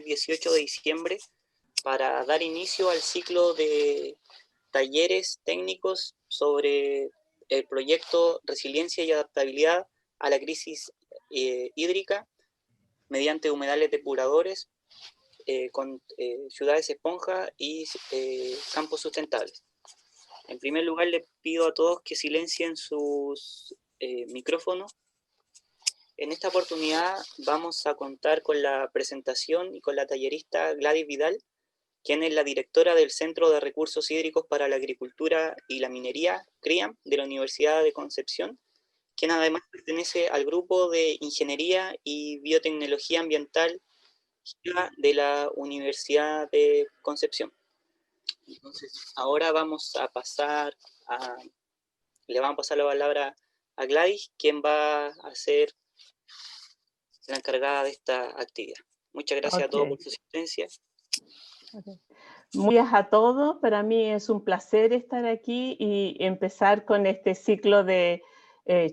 18 de diciembre para dar inicio al ciclo de talleres técnicos sobre el proyecto Resiliencia y Adaptabilidad a la Crisis Hídrica mediante humedales depuradores con ciudades esponja y campos sustentables. En primer lugar, les pido a todos que silencien sus micrófonos. En esta oportunidad vamos a contar con la presentación y con la tallerista Gladys Vidal, quien es la directora del Centro de Recursos Hídricos para la Agricultura y la Minería, CRIAM, de la Universidad de Concepción, quien además pertenece al grupo de Ingeniería y Biotecnología Ambiental de la Universidad de Concepción. Entonces, ahora le vamos a pasar la palabra a Gladys, quien va a ser la encargada de esta actividad. Muchas gracias a todos por su asistencia. Muy buenas a todos, para mí es un placer estar aquí y empezar con este ciclo de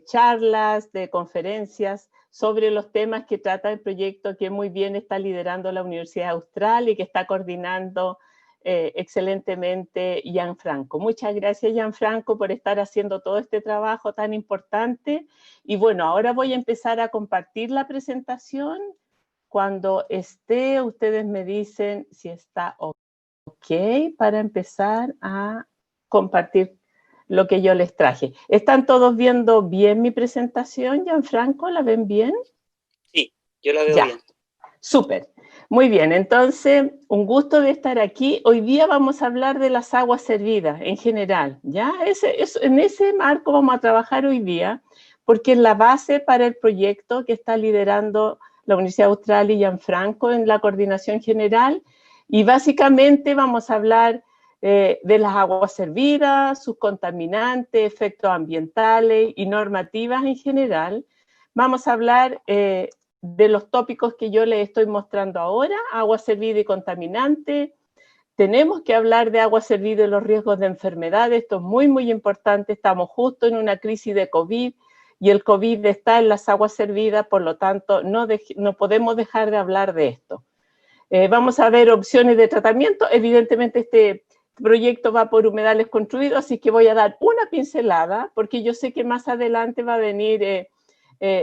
charlas, de conferencias sobre los temas que trata el proyecto que muy bien está liderando la Universidad Austral y que está coordinando excelentemente Gianfranco. Muchas gracias, Gianfranco, por estar haciendo todo este trabajo tan importante. Y bueno, ahora voy a empezar a compartir la presentación. Cuando esté, ustedes me dicen si está ok para empezar a compartir lo que yo les traje. ¿Están todos viendo bien mi presentación, Gianfranco? ¿La ven bien? Sí, yo la veo bien. Súper. Muy bien, entonces, un gusto de estar aquí. Hoy día vamos a hablar de las aguas servidas en general, ¿ya? En ese marco vamos a trabajar hoy día, porque es la base para el proyecto que está liderando la Universidad Austral y Gianfranco en la coordinación general. Y básicamente vamos a hablar de las aguas servidas, sus contaminantes, efectos ambientales y normativas en general. Vamos a hablar de los tópicos que yo les estoy mostrando ahora, agua servida y contaminante. Tenemos que hablar de agua servida y los riesgos de enfermedad. Esto es muy, muy importante. Estamos justo en una crisis de COVID y el COVID está en las aguas servidas, por lo tanto, no podemos dejar de hablar de esto. Vamos a ver opciones de tratamiento. Evidentemente, este proyecto va por humedales construidos, así que voy a dar una pincelada, porque yo sé que más adelante va a venir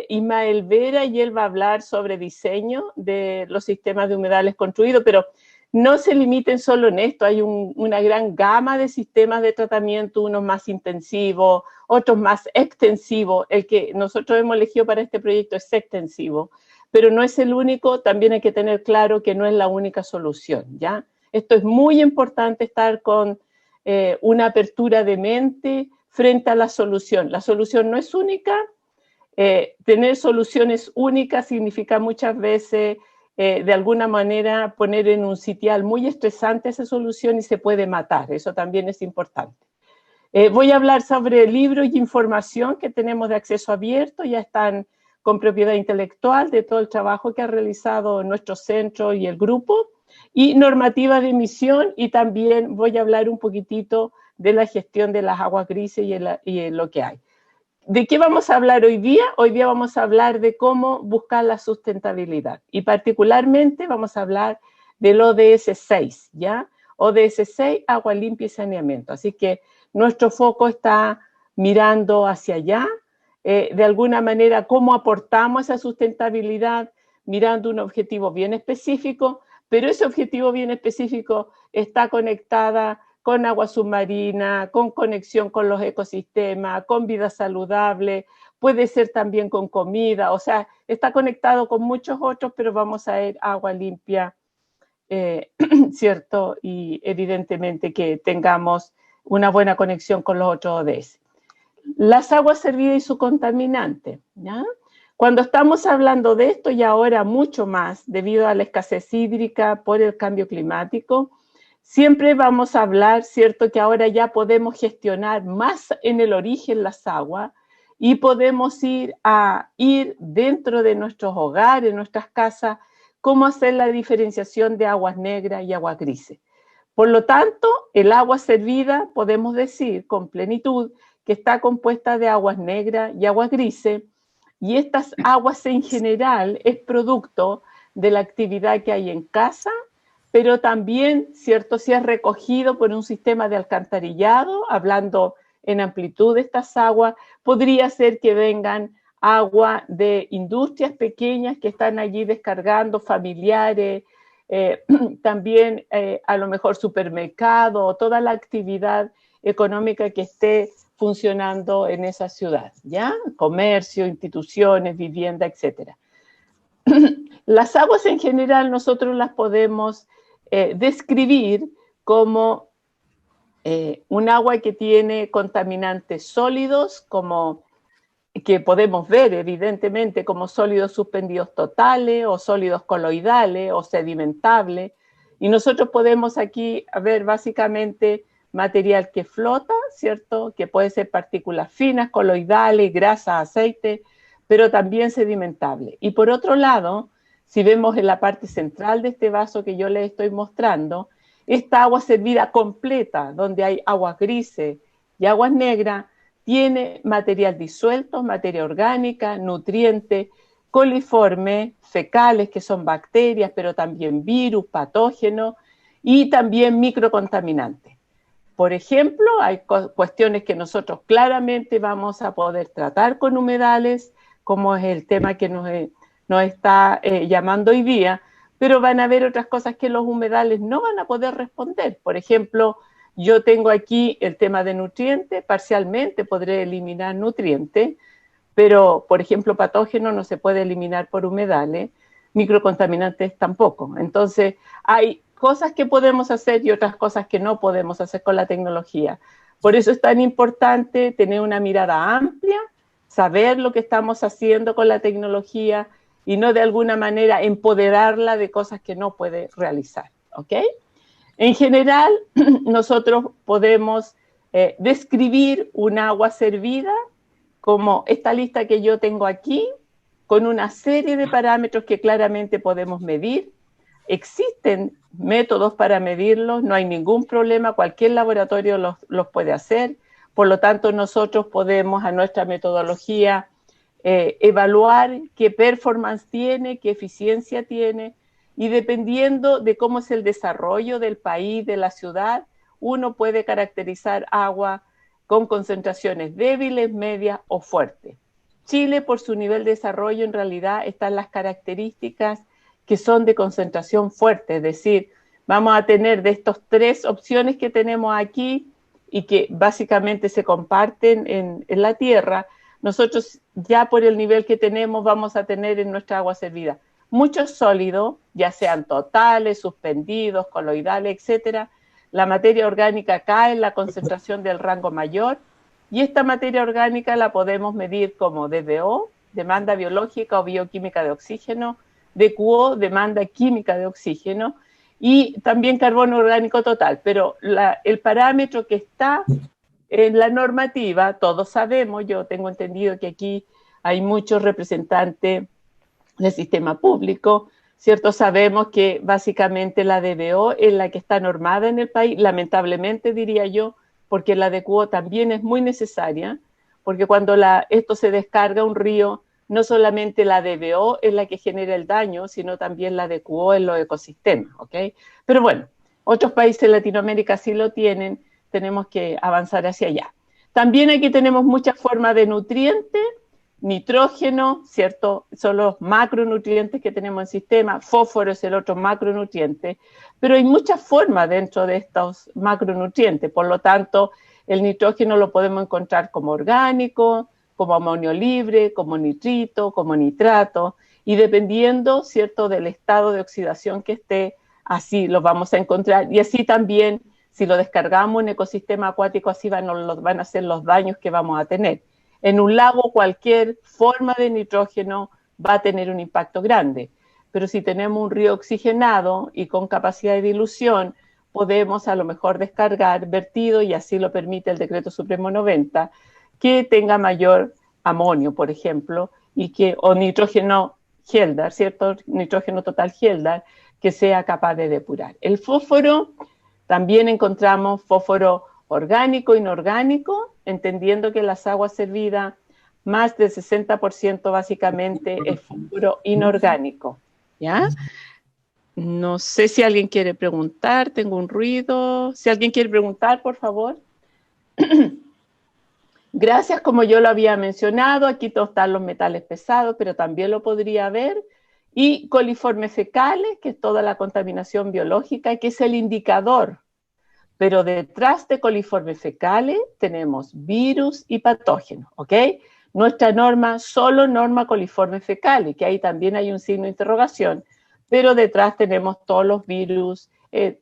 Ismael Vera y él va a hablar sobre diseño de los sistemas de humedales construidos, pero no se limiten solo en esto, hay una gran gama de sistemas de tratamiento, unos más intensivos, otros más extensivos. El que nosotros hemos elegido para este proyecto es extensivo, pero no es el único, también hay que tener claro que no es la única solución, ¿ya? Esto es muy importante, estar con una apertura de mente frente a la solución. La solución no es única. Tener soluciones únicas significa muchas veces, de alguna manera, poner en un sitial muy estresante esa solución y se puede matar. Eso también es importante. Voy a hablar sobre libros y información que tenemos de acceso abierto, ya están con propiedad intelectual de todo el trabajo que ha realizado nuestro centro y el grupo, y normativa de emisión, y también voy a hablar un poquitito de la gestión de las aguas grises y lo que hay. ¿De qué vamos a hablar hoy día? Hoy día vamos a hablar de cómo buscar la sustentabilidad y particularmente vamos a hablar del ODS 6, ¿ya? ODS 6, agua limpia y saneamiento. Así que nuestro foco está mirando hacia allá, de alguna manera cómo aportamos esa sustentabilidad mirando un objetivo bien específico, pero ese objetivo bien específico está conectada con agua submarina, con conexión con los ecosistemas, con vida saludable, puede ser también con comida, o sea, está conectado con muchos otros, pero vamos a ver agua limpia, ¿cierto? Y evidentemente que tengamos una buena conexión con los otros ODS. Las aguas servidas y su contaminante, ¿ya? Cuando estamos hablando de esto y ahora mucho más debido a la escasez hídrica por el cambio climático, siempre vamos a hablar, ¿cierto?, que ahora ya podemos gestionar más en el origen las aguas y podemos ir dentro de nuestros hogares, nuestras casas, cómo hacer la diferenciación de aguas negras y aguas grises. Por lo tanto, el agua servida, podemos decir con plenitud, que está compuesta de aguas negras y aguas grises, y estas aguas en general es producto de la actividad que hay en casa, pero también, ¿cierto?, si es recogido por un sistema de alcantarillado, hablando en amplitud de estas aguas, podría ser que vengan agua de industrias pequeñas que están allí descargando, familiares, también a lo mejor supermercado o toda la actividad económica que esté funcionando en esa ciudad, ¿ya? Comercio, instituciones, vivienda, etcétera. Las aguas en general nosotros las podemos describir como un agua que tiene contaminantes sólidos, como que podemos ver evidentemente como sólidos suspendidos totales o sólidos coloidales o sedimentables. Y nosotros podemos aquí ver básicamente material que flota, ¿cierto? Que puede ser partículas finas, coloidales, grasas, aceite, pero también sedimentable. Y por otro lado, si vemos en la parte central de este vaso que yo les estoy mostrando, esta agua servida completa, donde hay aguas grises y aguas negras, tiene material disuelto, materia orgánica, nutrientes, coliformes, fecales, que son bacterias, pero también virus, patógenos, y también microcontaminantes. Por ejemplo, hay cuestiones que nosotros claramente vamos a poder tratar con humedales, como es el tema que nos está llamando hoy día, pero van a haber otras cosas que los humedales no van a poder responder. Por ejemplo, yo tengo aquí el tema de nutrientes, parcialmente podré eliminar nutrientes, pero, por ejemplo, patógenos no se puede eliminar por humedales, microcontaminantes tampoco. Entonces, hay cosas que podemos hacer y otras cosas que no podemos hacer con la tecnología. Por eso es tan importante tener una mirada amplia, saber lo que estamos haciendo con la tecnología y no de alguna manera empoderarla de cosas que no puede realizar, ¿ok? En general, nosotros podemos describir un agua servida como esta lista que yo tengo aquí, con una serie de parámetros que claramente podemos medir. Existen métodos para medirlos, no hay ningún problema, cualquier laboratorio los puede hacer. Por lo tanto, nosotros podemos a nuestra metodología evaluar qué performance tiene, qué eficiencia tiene, y dependiendo de cómo es el desarrollo del país, de la ciudad, uno puede caracterizar agua con concentraciones débiles, medias o fuertes. Chile, por su nivel de desarrollo, en realidad están las características que son de concentración fuerte, es decir, vamos a tener de estas tres opciones que tenemos aquí y que básicamente se comparten en la tierra, nosotros ya por el nivel que tenemos vamos a tener en nuestra agua servida muchos sólidos, ya sean totales, suspendidos, coloidales, etcétera. La materia orgánica cae en la concentración del rango mayor y esta materia orgánica la podemos medir como DBO, demanda biológica o bioquímica de oxígeno, DQO, demanda química de oxígeno, y también carbono orgánico total. Pero el parámetro que está en la normativa, todos sabemos, yo tengo entendido que aquí hay muchos representantes del sistema público, ¿cierto? Sabemos que básicamente la DBO es la que está normada en el país, lamentablemente diría yo, porque la DQO también es muy necesaria, porque cuando esto se descarga a un río, no solamente la DBO es la que genera el daño, sino también la DQO en los ecosistemas, ¿ok? Pero bueno, otros países de Latinoamérica sí lo tienen, tenemos que avanzar hacia allá. También aquí tenemos muchas formas de nutrientes, nitrógeno, ¿cierto? Son los macronutrientes que tenemos en el sistema, fósforo es el otro macronutriente, pero hay muchas formas dentro de estos macronutrientes, por lo tanto, el nitrógeno lo podemos encontrar como orgánico, como amonio libre, como nitrito, como nitrato, y dependiendo, ¿cierto?, del estado de oxidación que esté, así lo vamos a encontrar, y así también, si lo descargamos en ecosistema acuático, así van a ser los daños que vamos a tener. En un lago cualquier forma de nitrógeno va a tener un impacto grande, pero si tenemos un río oxigenado y con capacidad de dilución, podemos a lo mejor descargar vertido, y así lo permite el Decreto Supremo 90, que tenga mayor amonio, por ejemplo, o nitrógeno Hieldar, ¿cierto? Nitrógeno total Hieldar, que sea capaz de depurar. El fósforo, también encontramos fósforo orgánico, inorgánico, entendiendo que las aguas servidas, más del 60% básicamente es fósforo inorgánico. ¿ya? No sé si alguien quiere preguntar, tengo un ruido. Si alguien quiere preguntar, por favor. Gracias, como yo lo había mencionado, aquí todos están los metales pesados, pero también lo podría ver. Y coliformes fecales, que es toda la contaminación biológica, que es el indicador. Pero detrás de coliformes fecales tenemos virus y patógenos, ¿ok? Nuestra norma, solo norma coliformes fecales, que ahí también hay un signo de interrogación, pero detrás tenemos todos los virus,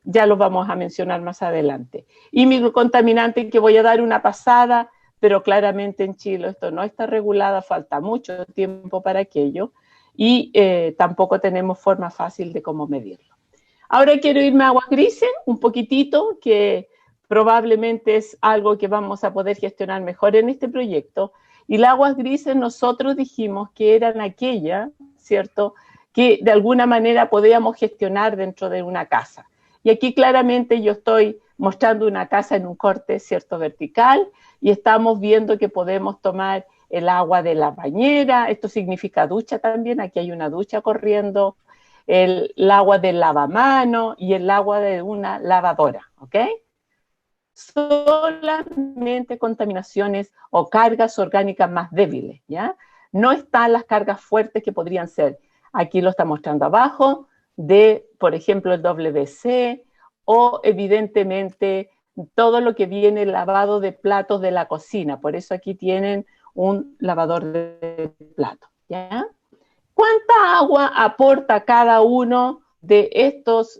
ya los vamos a mencionar más adelante. Y microcontaminantes, que voy a dar una pasada, pero claramente en Chile esto no está regulado, falta mucho tiempo para aquello, y tampoco tenemos forma fácil de cómo medirlo. Ahora quiero irme a aguas grises, un poquitito, que probablemente es algo que vamos a poder gestionar mejor en este proyecto. Y las aguas grises nosotros dijimos que eran aquellas, ¿cierto?, que de alguna manera podíamos gestionar dentro de una casa. Y aquí claramente yo estoy mostrando una casa en un corte, ¿cierto?, vertical, y estamos viendo que podemos tomar el agua de la bañera, esto significa ducha también, aquí hay una ducha corriendo, el agua del lavamano y el agua de una lavadora, ¿ok? Solamente contaminaciones o cargas orgánicas más débiles, ¿ya? No están las cargas fuertes que podrían ser, aquí lo está mostrando abajo, de, por ejemplo, el WC o evidentemente todo lo que viene lavado de platos de la cocina, por eso aquí tienen un lavador de platos, ¿ya? ¿Cuánta agua aporta cada uno de estos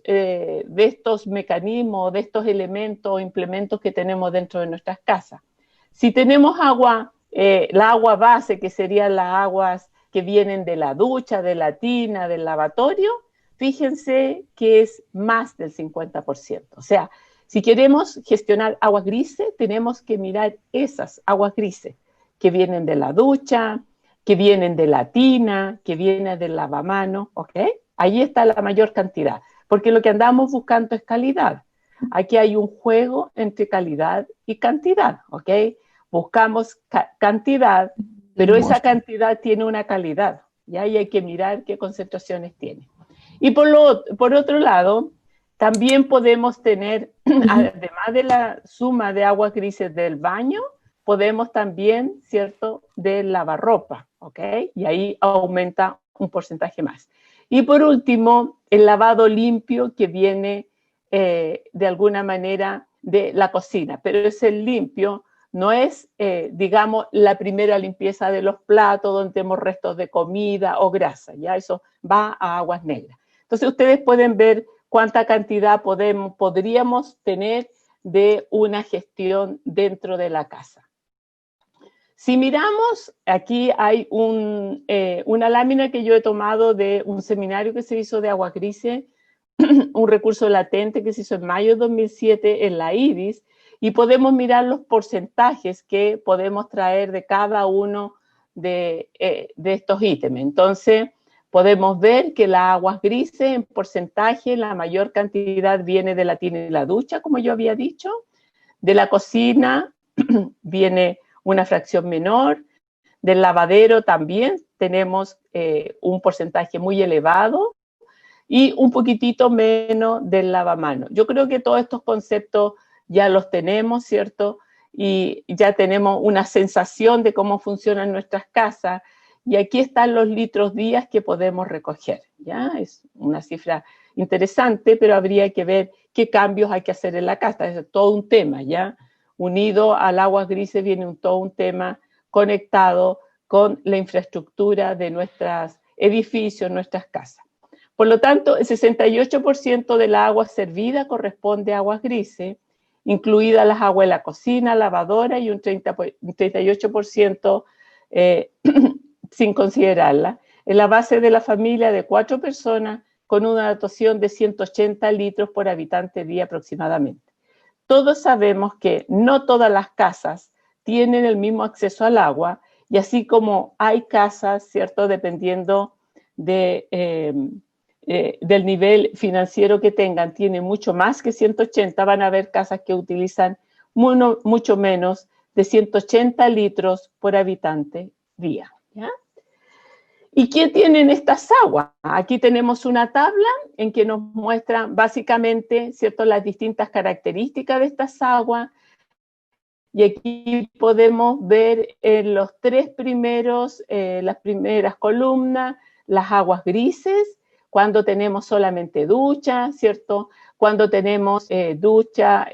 mecanismos, de estos elementos o implementos que tenemos dentro de nuestras casas? Si tenemos agua, la agua base, que serían las aguas que vienen de la ducha, de la tina, del lavatorio, fíjense que es más del 50%. O sea, si queremos gestionar aguas grises, tenemos que mirar esas aguas grises que vienen de la ducha, que vienen de la tina, que vienen del lavamanos, ¿ok? Ahí está la mayor cantidad, porque lo que andamos buscando es calidad. Aquí hay un juego entre calidad y cantidad, ¿ok? Buscamos cantidad, pero esa cantidad tiene una calidad, ¿ya? Y hay que mirar qué concentraciones tiene. Y por otro lado, también podemos tener, además de la suma de aguas grises del baño, podemos también, ¿cierto?, de lavarropa, ¿ok? Y ahí aumenta un porcentaje más. Y por último, el lavado limpio, que viene de alguna manera de la cocina, pero es el limpio, no es, digamos, la primera limpieza de los platos donde tenemos restos de comida o grasa, ya eso va a aguas negras. Entonces ustedes pueden ver cuánta cantidad podríamos tener de una gestión dentro de la casa. Si miramos, aquí hay una lámina que yo he tomado de un seminario que se hizo de aguas grises, un recurso latente que se hizo en mayo de 2007 en la IRIS, y podemos mirar los porcentajes que podemos traer de cada uno de estos ítems. Entonces, podemos ver que las aguas grises en porcentaje, la mayor cantidad viene de la tina y la ducha, como yo había dicho, de la cocina viene una fracción menor, del lavadero también tenemos un porcentaje muy elevado y un poquitito menos del lavamanos. Yo creo que todos estos conceptos ya los tenemos, ¿cierto? Y ya tenemos una sensación de cómo funcionan nuestras casas. Y aquí están los litros días que podemos recoger, ¿ya? Es una cifra interesante, pero habría que ver qué cambios hay que hacer en la casa. Es todo un tema, ¿ya? Unido al aguas grises viene todo un tema conectado con la infraestructura de nuestros edificios, nuestras casas. Por lo tanto, el 68% de la agua servida corresponde a aguas grises, incluidas las aguas de la cocina, lavadora, y un 38% sin considerarla, en la base de la familia de 4 personas con una dotación de 180 litros por habitante día aproximadamente. Todos sabemos que no todas las casas tienen el mismo acceso al agua, y así como hay casas, ¿cierto?, dependiendo del nivel financiero que tengan, tiene mucho más que 180, van a haber casas que utilizan mucho menos de 180 litros por habitante día, ¿ya? ¿Y qué tienen estas aguas? Aquí tenemos una tabla en que nos muestra básicamente, ¿cierto?, las distintas características de estas aguas. Y aquí podemos ver en los tres primeros, las primeras columnas, las aguas grises, cuando tenemos solamente ducha, ¿cierto? Cuando tenemos ducha,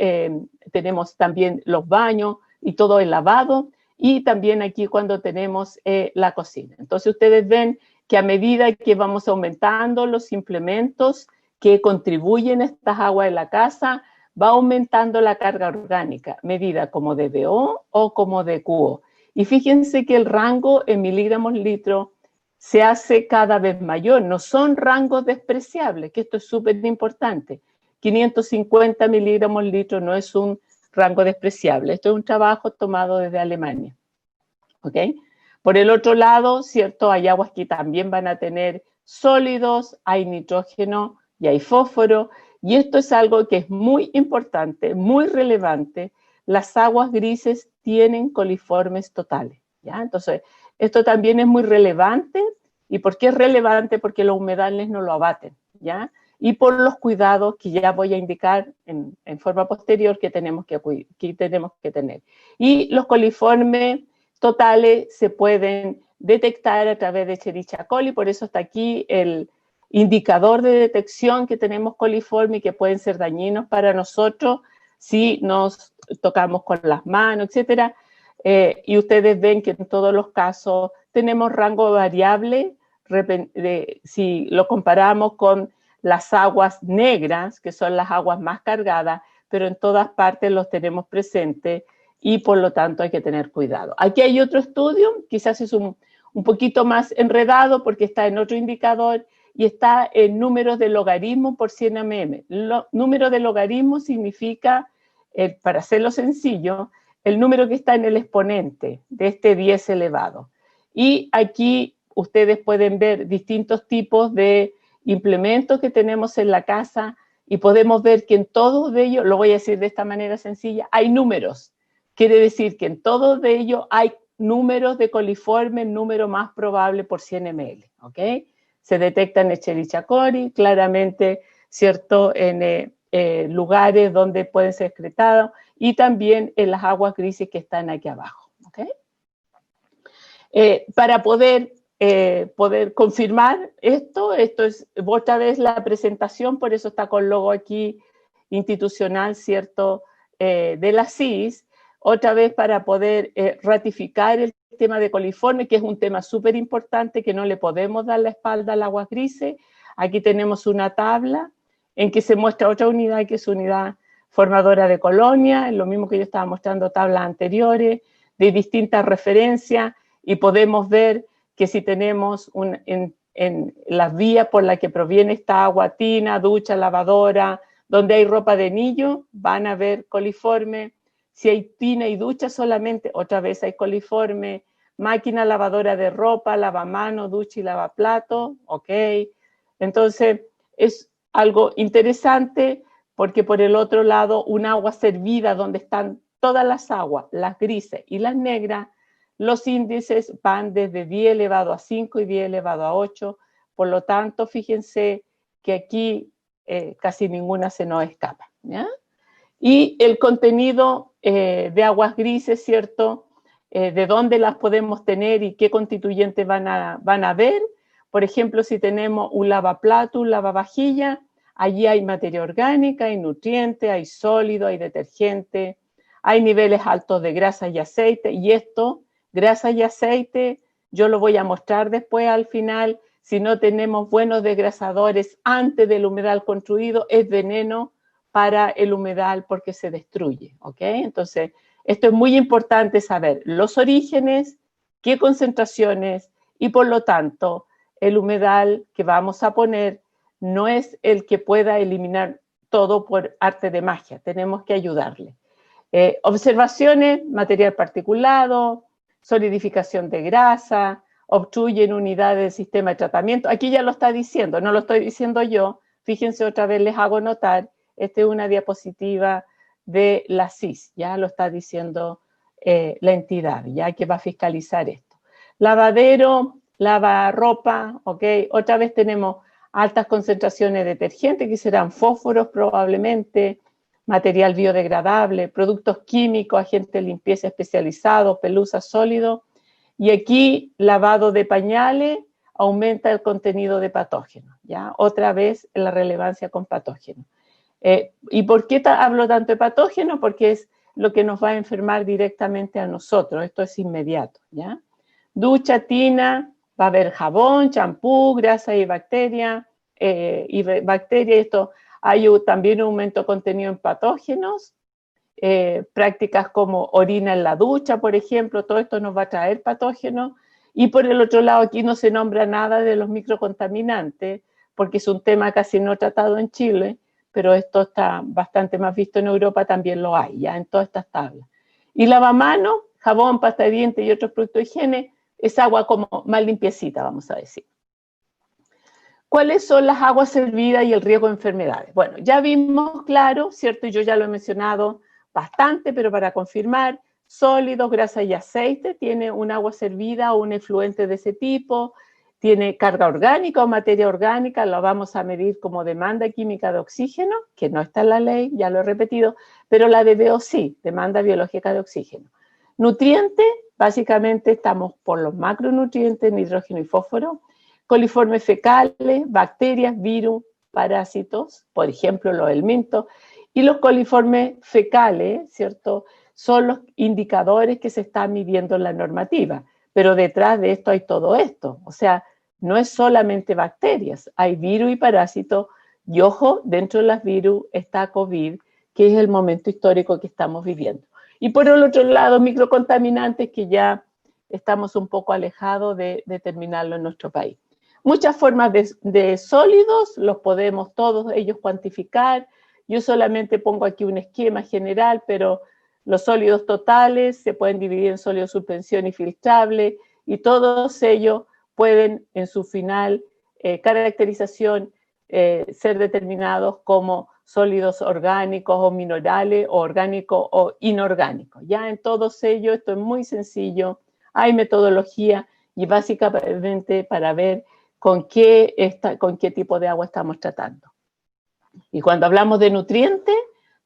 tenemos también los baños y todo el lavado, y también aquí cuando tenemos la cocina. Entonces ustedes ven que a medida que vamos aumentando los implementos que contribuyen a estas aguas de la casa, va aumentando la carga orgánica, medida como de DO o como de QO. Y fíjense que el rango en miligramos litro se hace cada vez mayor, no son rangos despreciables, que esto es súper importante. 550 miligramos litro no es un rango despreciable, esto es un trabajo tomado desde Alemania. ¿Ok? Por el otro lado, ¿cierto? Hay aguas que también van a tener sólidos, hay nitrógeno y hay fósforo, y esto es algo que es muy importante, muy relevante. Las aguas grises tienen coliformes totales, ¿ya? Entonces, esto también es muy relevante. ¿Y por qué es relevante? Porque los humedales no lo abaten, ¿ya? Y por los cuidados que ya voy a indicar en forma posterior que tenemos que tener. Y los coliformes totales se pueden detectar a través de Escherichia coli, por eso está aquí el indicador de detección que tenemos coliforme y que pueden ser dañinos para nosotros si nos tocamos con las manos, etcétera. Y ustedes ven que en todos los casos tenemos rango variable si lo comparamos con las aguas negras, que son las aguas más cargadas, pero en todas partes los tenemos presentes y por lo tanto hay que tener cuidado. Aquí hay otro estudio, quizás es un poquito más enredado porque está en otro indicador y está en números de logaritmo por 100 mm. Número de logaritmo significa, para hacerlo sencillo, el número que está en el exponente de este 10 elevado. Y aquí ustedes pueden ver distintos tipos de implementos que tenemos en la casa y podemos ver que en todos de ellos, lo voy a decir de esta manera sencilla, hay números. Quiere decir que en todos de ellos hay números de coliforme, el número más probable por 100 ml, ¿ok? Se detecta en Escherichia coli, claramente, ¿cierto?, en lugares donde pueden ser excretados y también en las aguas grises que están aquí abajo, ¿ok? Para poder confirmar esto es otra vez la presentación, por eso está con logo aquí institucional, ¿cierto?, de la CIS, otra vez para poder ratificar el tema de coliforme, que es un tema súper importante, que no le podemos dar la espalda al aguas grises. Aquí tenemos una tabla en que se muestra otra unidad, que es unidad formadora de colonia, lo mismo que yo estaba mostrando tablas anteriores, de distintas referencias, y podemos ver que si tenemos en las vías por las que proviene esta agua, tina, ducha, lavadora, donde hay ropa de niño, van a ver coliforme. Si hay tina y ducha solamente, otra vez hay coliforme. Máquina lavadora de ropa, lavamanos, ducha y lavaplato, ok. Entonces, es algo interesante porque por el otro lado, un agua servida donde están todas las aguas, las grises y las negras, los índices van desde 10 elevado a 5 y 10 elevado a 8. Por lo tanto, fíjense que aquí casi ninguna se nos escapa, ¿ya? Y el contenido de aguas grises, ¿cierto? De dónde las podemos tener y qué constituyentes van a ver. Por ejemplo, si tenemos un lavaplato, un lavavajilla, allí hay materia orgánica, hay nutrientes, hay sólido, hay detergente, hay niveles altos de grasa y aceite, y esto, grasa y aceite, yo lo voy a mostrar después al final. Si no tenemos buenos desgrasadores antes del humedal construido, es veneno para el humedal porque se destruye, ¿ok? Entonces, esto es muy importante saber los orígenes, qué concentraciones y por lo tanto el humedal que vamos a poner no es el que pueda eliminar todo por arte de magia, tenemos que ayudarle. Observaciones, material particulado, solidificación de grasa, obstruyen unidades del sistema de tratamiento. Aquí ya lo está diciendo, no lo estoy diciendo yo. Fíjense, otra vez les hago notar, esta es una diapositiva de la CIS, ya lo está diciendo la entidad, ya que va a fiscalizar esto. Lavadero, lava ropa, ¿ok? Otra vez tenemos altas concentraciones de detergentes, que serán fósforos probablemente, material biodegradable, productos químicos, agentes de limpieza especializados, pelusas sólidos. Y aquí, lavado de pañales aumenta el contenido de patógenos, ¿ya? Otra vez la relevancia con patógenos. ¿Y por qué hablo tanto de patógenos? Porque es lo que nos va a enfermar directamente a nosotros, esto es inmediato, ¿ya? Ducha, tina, va a haber jabón, champú, grasa y bacteria, esto hay también un aumento de contenido en patógenos, prácticas como orina en la ducha, por ejemplo, todo esto nos va a traer patógenos. Y por el otro lado, aquí no se nombra nada de los microcontaminantes, porque es un tema casi no tratado en Chile, pero esto está bastante más visto en Europa, también lo hay, ya en todas estas tablas. Y lavamanos, jabón, pasta de dientes y otros productos de higiene, es agua como más limpiecita, vamos a decir. ¿Cuáles son las aguas servidas y el riesgo de enfermedades? Bueno, ya vimos claro, ¿cierto? Yo ya lo he mencionado bastante, pero para confirmar, sólidos, grasa y aceite, tiene un agua servida o un efluente de ese tipo, tiene carga orgánica o materia orgánica, lo vamos a medir como demanda química de oxígeno, que no está en la ley, ya lo he repetido, pero la DBO sí, demanda biológica de oxígeno. Nutrientes, básicamente estamos por los macronutrientes, nitrógeno y fósforo, coliformes fecales, bacterias, virus, parásitos, por ejemplo los helmintos, y los coliformes fecales, ¿cierto?, son los indicadores que se están midiendo en la normativa, pero detrás de esto hay todo esto, o sea, no es solamente bacterias, hay virus y parásitos, y ojo, dentro de las virus está COVID, que es el momento histórico que estamos viviendo. Y por el otro lado, microcontaminantes que ya estamos un poco alejados de determinarlo en nuestro país. Muchas formas de sólidos, los podemos todos ellos cuantificar. Yo solamente pongo aquí un esquema general, pero los sólidos totales se pueden dividir en sólido suspensión y filtrable, y todos ellos pueden en su final caracterización ser determinados como sólidos orgánicos o minerales, o orgánicos o inorgánicos. Ya en todos ellos esto es muy sencillo, hay metodología y básicamente para ver con qué tipo de agua estamos tratando. Y cuando hablamos de nutrientes,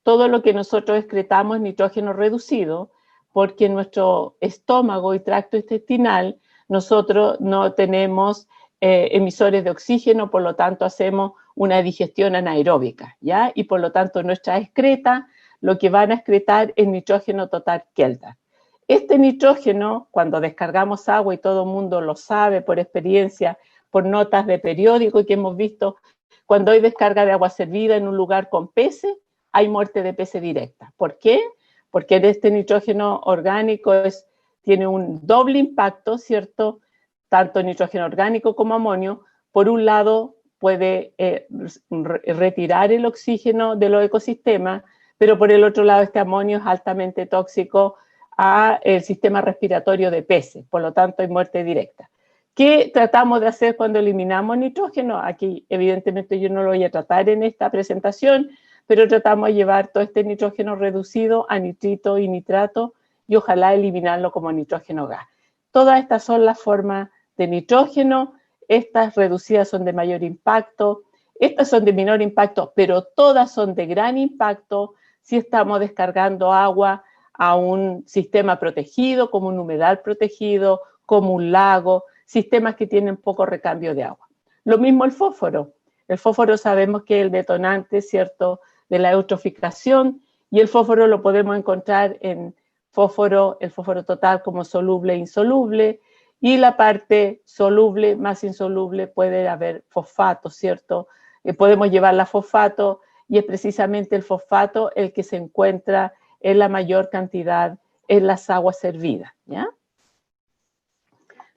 todo lo que nosotros excretamos es nitrógeno reducido, porque en nuestro estómago y tracto intestinal nosotros no tenemos emisores de oxígeno, por lo tanto hacemos una digestión anaeróbica, ¿ya? Y por lo tanto nuestras excretas lo que van a excretar es nitrógeno total Kjeldahl. Este nitrógeno, cuando descargamos agua, y todo el mundo lo sabe por experiencia, por notas de periódico y que hemos visto, cuando hay descarga de agua servida en un lugar con peces, hay muerte de peces directa. ¿Por qué? Porque este nitrógeno orgánico tiene un doble impacto, ¿cierto? Tanto nitrógeno orgánico como amonio. Por un lado, puede retirar el oxígeno de los ecosistemas, pero por el otro lado, este amonio es altamente tóxico al sistema respiratorio de peces, por lo tanto hay muerte directa. ¿Qué tratamos de hacer cuando eliminamos nitrógeno? Aquí evidentemente yo no lo voy a tratar en esta presentación, pero tratamos de llevar todo este nitrógeno reducido a nitrito y nitrato y ojalá eliminarlo como nitrógeno gas. Todas estas son las formas de nitrógeno, estas reducidas son de mayor impacto, estas son de menor impacto, pero todas son de gran impacto si estamos descargando agua a un sistema protegido, como un humedal protegido, como un lago, sistemas que tienen poco recambio de agua. Lo mismo el fósforo. El fósforo sabemos que es el detonante, ¿cierto?, de la eutroficación, y el fósforo lo podemos encontrar en el fósforo total como soluble e insoluble, y la parte soluble más insoluble puede haber fosfato, ¿cierto? Podemos llevarla a fosfato, y es precisamente el fosfato el que se encuentra en la mayor cantidad en las aguas servidas, ¿ya?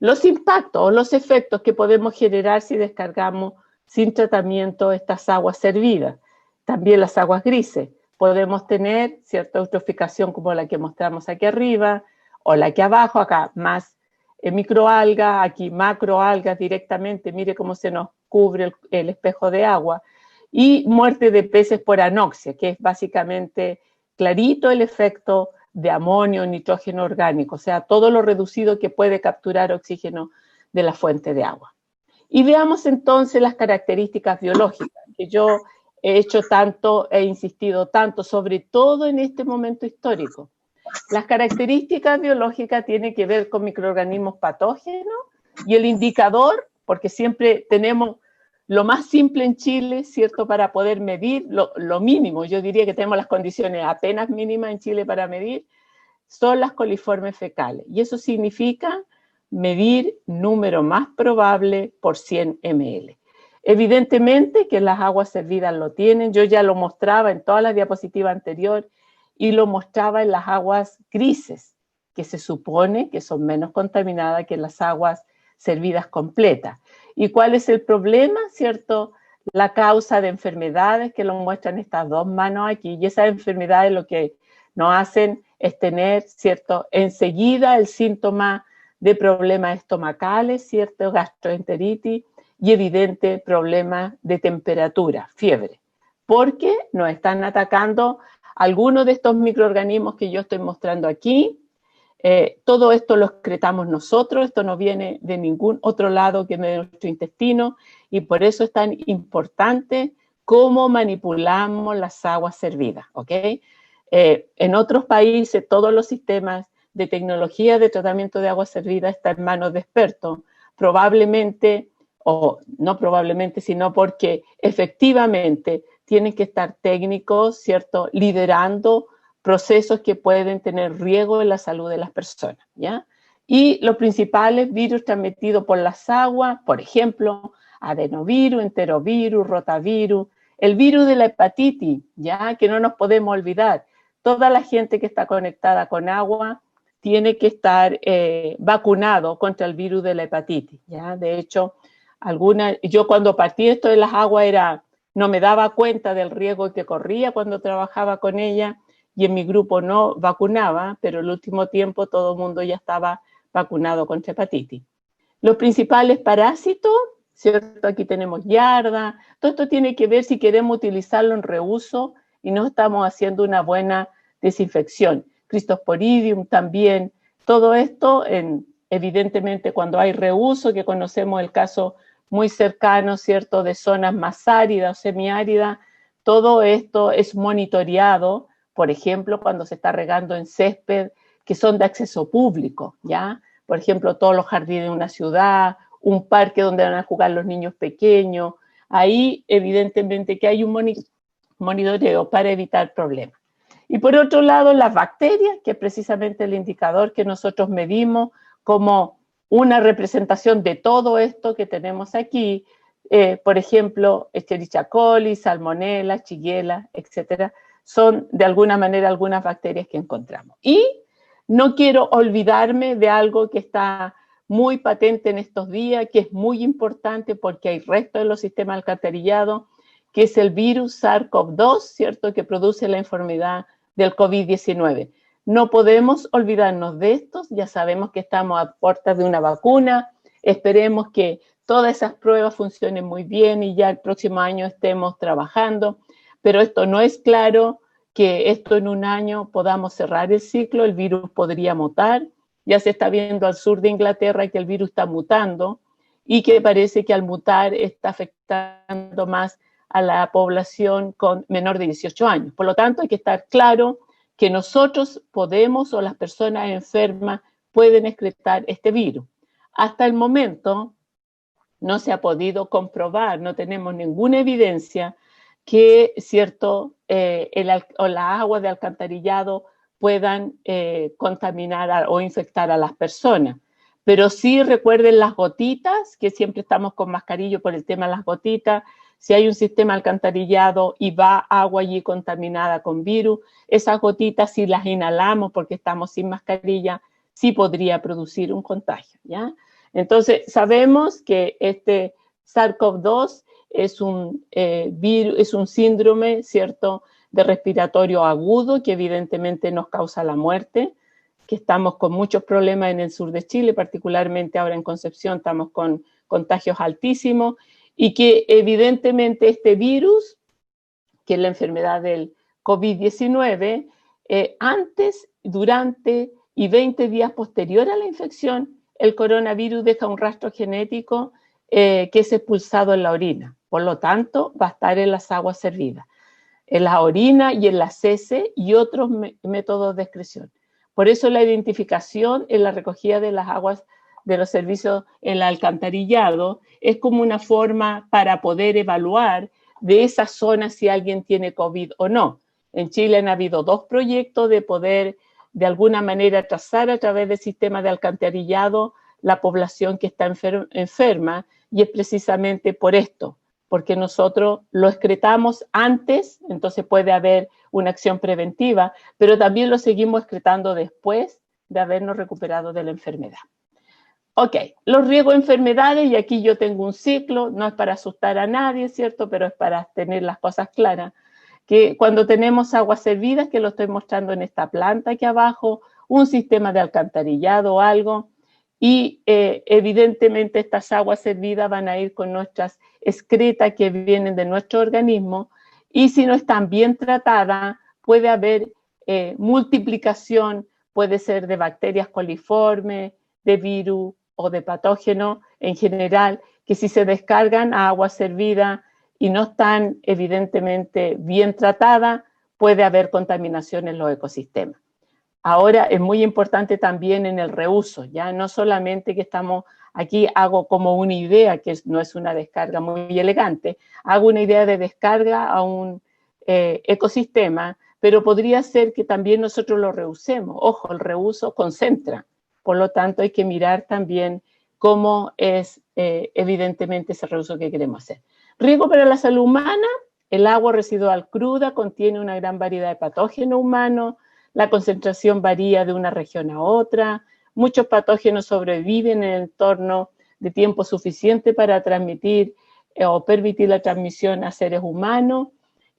Los impactos o los efectos que podemos generar si descargamos sin tratamiento estas aguas servidas. También las aguas grises. Podemos tener cierta eutroficación como la que mostramos aquí arriba, o la que abajo, acá más microalgas, aquí macroalgas directamente, mire cómo se nos cubre el espejo de agua, y muerte de peces por anoxia, que es básicamente clarito el efecto de amonio, nitrógeno orgánico, o sea, todo lo reducido que puede capturar oxígeno de la fuente de agua. Y veamos entonces las características biológicas, que yo he hecho tanto, he insistido tanto, sobre todo en este momento histórico. Las características biológicas tienen que ver con microorganismos patógenos y el indicador, porque siempre tenemos lo más simple en Chile, ¿cierto?, para poder medir lo mínimo. Yo diría que tenemos las condiciones apenas mínimas en Chile para medir, son las coliformes fecales. Y eso significa medir número más probable por 100 ml. Evidentemente que las aguas servidas lo tienen, yo ya lo mostraba en todas las diapositivas anteriores y lo mostraba en las aguas grises, que se supone que son menos contaminadas que las aguas servidas completas. ¿Y cuál es el problema? ¿Cierto? La causa de enfermedades, que lo muestran estas dos manos aquí, y esas enfermedades lo que nos hacen es tener, ¿cierto?, enseguida el síntoma de problemas estomacales, ¿cierto?, gastroenteritis y evidente problemas de temperatura, fiebre, porque nos están atacando algunos de estos microorganismos que yo estoy mostrando aquí. Todo esto lo excretamos nosotros, esto no viene de ningún otro lado que de nuestro intestino, y por eso es tan importante cómo manipulamos las aguas servidas, ¿ok? En otros países todos los sistemas de tecnología de tratamiento de agua servida están en manos de expertos, probablemente, o no probablemente, sino porque efectivamente tienen que estar técnicos, ¿cierto?, liderando procesos que pueden tener riesgo en la salud de las personas, ¿ya? Y los principales virus transmitidos por las aguas, por ejemplo, adenovirus, enterovirus, rotavirus, el virus de la hepatitis, ¿ya?, que no nos podemos olvidar. Toda la gente que está conectada con agua tiene que estar vacunado contra el virus de la hepatitis, ¿ya? De hecho, yo cuando partí esto de las aguas no me daba cuenta del riesgo que corría cuando trabajaba con ella, y en mi grupo no vacunaba, pero el último tiempo todo el mundo ya estaba vacunado contra hepatitis. Los principales parásitos, ¿cierto? Aquí tenemos yarda, todo esto tiene que ver si queremos utilizarlo en reuso y no estamos haciendo una buena desinfección. Cryptosporidium también, todo esto, evidentemente cuando hay reuso, que conocemos el caso muy cercano, ¿cierto?, de zonas más áridas o semiáridas, todo esto es monitoreado, por ejemplo, cuando se está regando en césped, que son de acceso público, ¿ya? Por ejemplo, todos los jardines de una ciudad, un parque donde van a jugar los niños pequeños, ahí evidentemente que hay un monitoreo para evitar problemas. Y por otro lado, las bacterias, que es precisamente el indicador que nosotros medimos como una representación de todo esto que tenemos aquí, por ejemplo, Escherichia coli, Salmonella, Shigella, etcétera, son de alguna manera algunas bacterias que encontramos. Y no quiero olvidarme de algo que está muy patente en estos días, que es muy importante porque hay resto de los sistemas alcantarillados, que es el virus SARS-CoV-2, ¿cierto?, que produce la enfermedad del COVID-19. No podemos olvidarnos de estos, ya sabemos que estamos a puertas de una vacuna, esperemos que todas esas pruebas funcionen muy bien y ya el próximo año estemos trabajando, pero esto no es claro que esto en un año podamos cerrar el ciclo, el virus podría mutar, ya se está viendo al sur de Inglaterra que el virus está mutando y que parece que al mutar está afectando más a la población con menor de 18 años. Por lo tanto, hay que estar claro que nosotros podemos o las personas enfermas pueden excretar este virus. Hasta el momento no se ha podido comprobar, no tenemos ninguna evidencia que, ¿cierto?, las aguas de alcantarillado puedan contaminar o infectar a las personas. Pero sí recuerden las gotitas, que siempre estamos con mascarilla por el tema de las gotitas. Si hay un sistema alcantarillado y va agua allí contaminada con virus, esas gotitas, si las inhalamos porque estamos sin mascarilla, sí podría producir un contagio, ¿ya? Entonces, sabemos que este SARS-CoV-2 es un virus, es un síndrome, ¿cierto?, de respiratorio agudo que evidentemente nos causa la muerte, que estamos con muchos problemas en el sur de Chile, particularmente ahora en Concepción estamos con contagios altísimos, y que evidentemente este virus, que es la enfermedad del COVID-19, antes, durante y 20 días posterior a la infección, el coronavirus deja un rastro genético que es expulsado en la orina. Por lo tanto, va a estar en las aguas servidas, en la orina y en las heces y otros métodos de excreción. Por eso la identificación en la recogida de las aguas de los servicios en el alcantarillado es como una forma para poder evaluar de esa zona si alguien tiene COVID o no. En Chile han habido 2 proyectos de poder de alguna manera trazar a través del sistema de alcantarillado la población que está enferma, y es precisamente por esto, porque nosotros lo excretamos antes, entonces puede haber una acción preventiva, pero también lo seguimos excretando después de habernos recuperado de la enfermedad. Ok, los riesgos de enfermedades, y aquí yo tengo un ciclo, no es para asustar a nadie, ¿cierto? Pero es para tener las cosas claras, que cuando tenemos aguas servidas, que lo estoy mostrando en esta planta aquí abajo, un sistema de alcantarillado o algo, y evidentemente estas aguas servidas van a ir con nuestras excretas que vienen de nuestro organismo, y si no están bien tratadas, puede haber multiplicación, puede ser de bacterias coliformes, de virus o de patógenos en general, que si se descargan a agua servida y no están evidentemente bien tratadas, puede haber contaminación en los ecosistemas. Ahora es muy importante también en el reuso, ya no solamente que estamos aquí, hago como una idea, que no es una descarga muy elegante, hago una idea de descarga a un ecosistema, pero podría ser que también nosotros lo reusemos. Ojo, el reuso concentra, por lo tanto hay que mirar también cómo es evidentemente ese reuso que queremos hacer. Riesgo para la salud humana, el agua residual cruda contiene una gran variedad de patógenos humanos, la concentración varía de una región a otra, muchos patógenos sobreviven en el entorno de tiempo suficiente para transmitir o permitir la transmisión a seres humanos,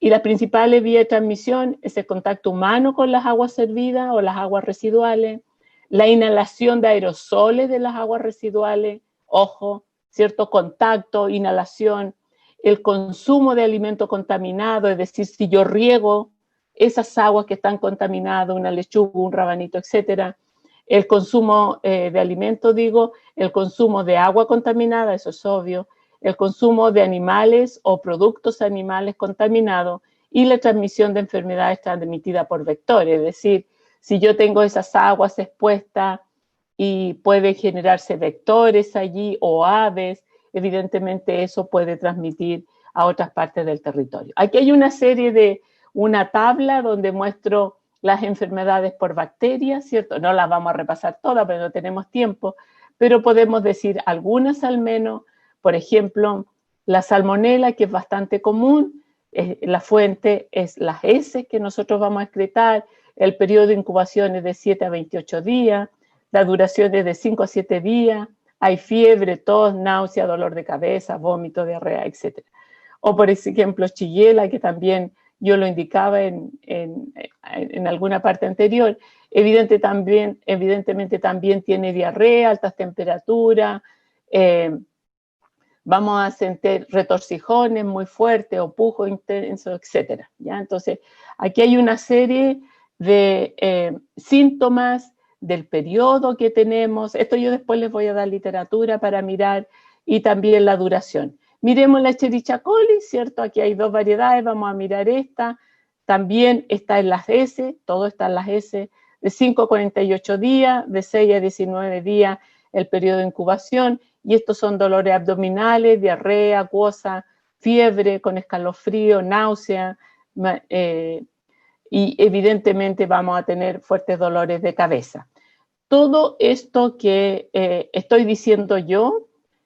y las principales vías de transmisión es el contacto humano con las aguas servidas o las aguas residuales, la inhalación de aerosoles de las aguas residuales, ojo, cierto contacto, inhalación, el consumo de alimento contaminado, es decir, si yo riego esas aguas que están contaminadas, una lechuga, un rabanito, etcétera, el consumo de alimentos, digo, el consumo de agua contaminada, eso es obvio, el consumo de animales o productos animales contaminados y la transmisión de enfermedades transmitidas por vectores, es decir, si yo tengo esas aguas expuestas y puede generarse vectores allí o aves, evidentemente eso puede transmitir a otras partes del territorio. Aquí hay una tabla donde muestro las enfermedades por bacterias, ¿cierto? No las vamos a repasar todas, pero no tenemos tiempo, pero podemos decir algunas al menos. Por ejemplo, la salmonela, que es bastante común, la fuente es las heces que nosotros vamos a excretar, el periodo de incubación es de 7 a 28 días, la duración es de 5 a 7 días, hay fiebre, tos, náusea, dolor de cabeza, vómito, diarrea, etc. O por ejemplo, Shigella, que también yo lo indicaba en alguna parte anterior, evidentemente también tiene diarrea, altas temperaturas, vamos a sentir retorcijones muy fuertes o pujos intensos, etc. ¿Ya? Entonces, aquí hay una serie de síntomas del periodo que tenemos. Esto yo después les voy a dar literatura para mirar, y también la duración. Miremos la Escherichia coli, ¿cierto? Aquí hay 2 variedades, vamos a mirar esta. También está en las S, todo está en las S, de 5 a 48 días, de 6 a 19 días el periodo de incubación, y estos son dolores abdominales, diarrea acuosa, fiebre con escalofrío, náusea, y evidentemente vamos a tener fuertes dolores de cabeza. Todo esto que estoy diciendo yo,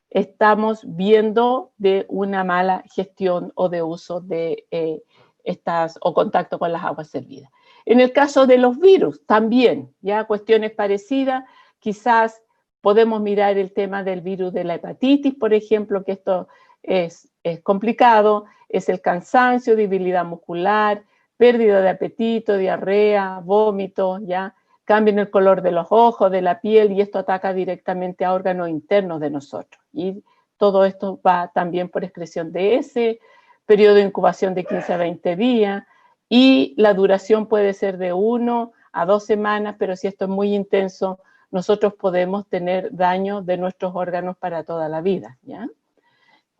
estamos viendo de una mala gestión o de uso de o contacto con las aguas servidas. En el caso de los virus, también, ya cuestiones parecidas, quizás podemos mirar el tema del virus de la hepatitis, por ejemplo, que esto es complicado, es el cansancio, debilidad muscular, pérdida de apetito, diarrea, vómito, ya, cambio en el color de los ojos, de la piel, y esto ataca directamente a órganos internos de nosotros. Y todo esto va también por excreción de ese periodo de incubación de 15 a 20 días, y la duración puede ser de 1 a 2 semanas, pero si esto es muy intenso, nosotros podemos tener daño de nuestros órganos para toda la vida, ¿ya?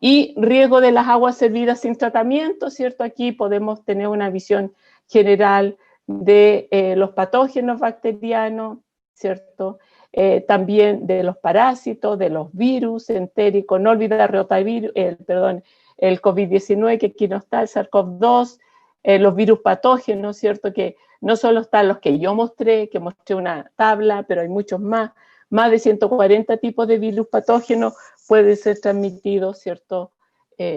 Y riego de las aguas servidas sin tratamiento, ¿cierto? Aquí podemos tener una visión general de los patógenos bacterianos, ¿cierto? También de los parásitos, de los virus entéricos, no olvidar el COVID-19, que aquí no está, el SARS-CoV-2, los virus patógenos, ¿cierto? Que no solo están los que yo mostré, que mostré una tabla, pero hay muchos más de 140 tipos de virus patógenos pueden ser transmitidos, ¿cierto?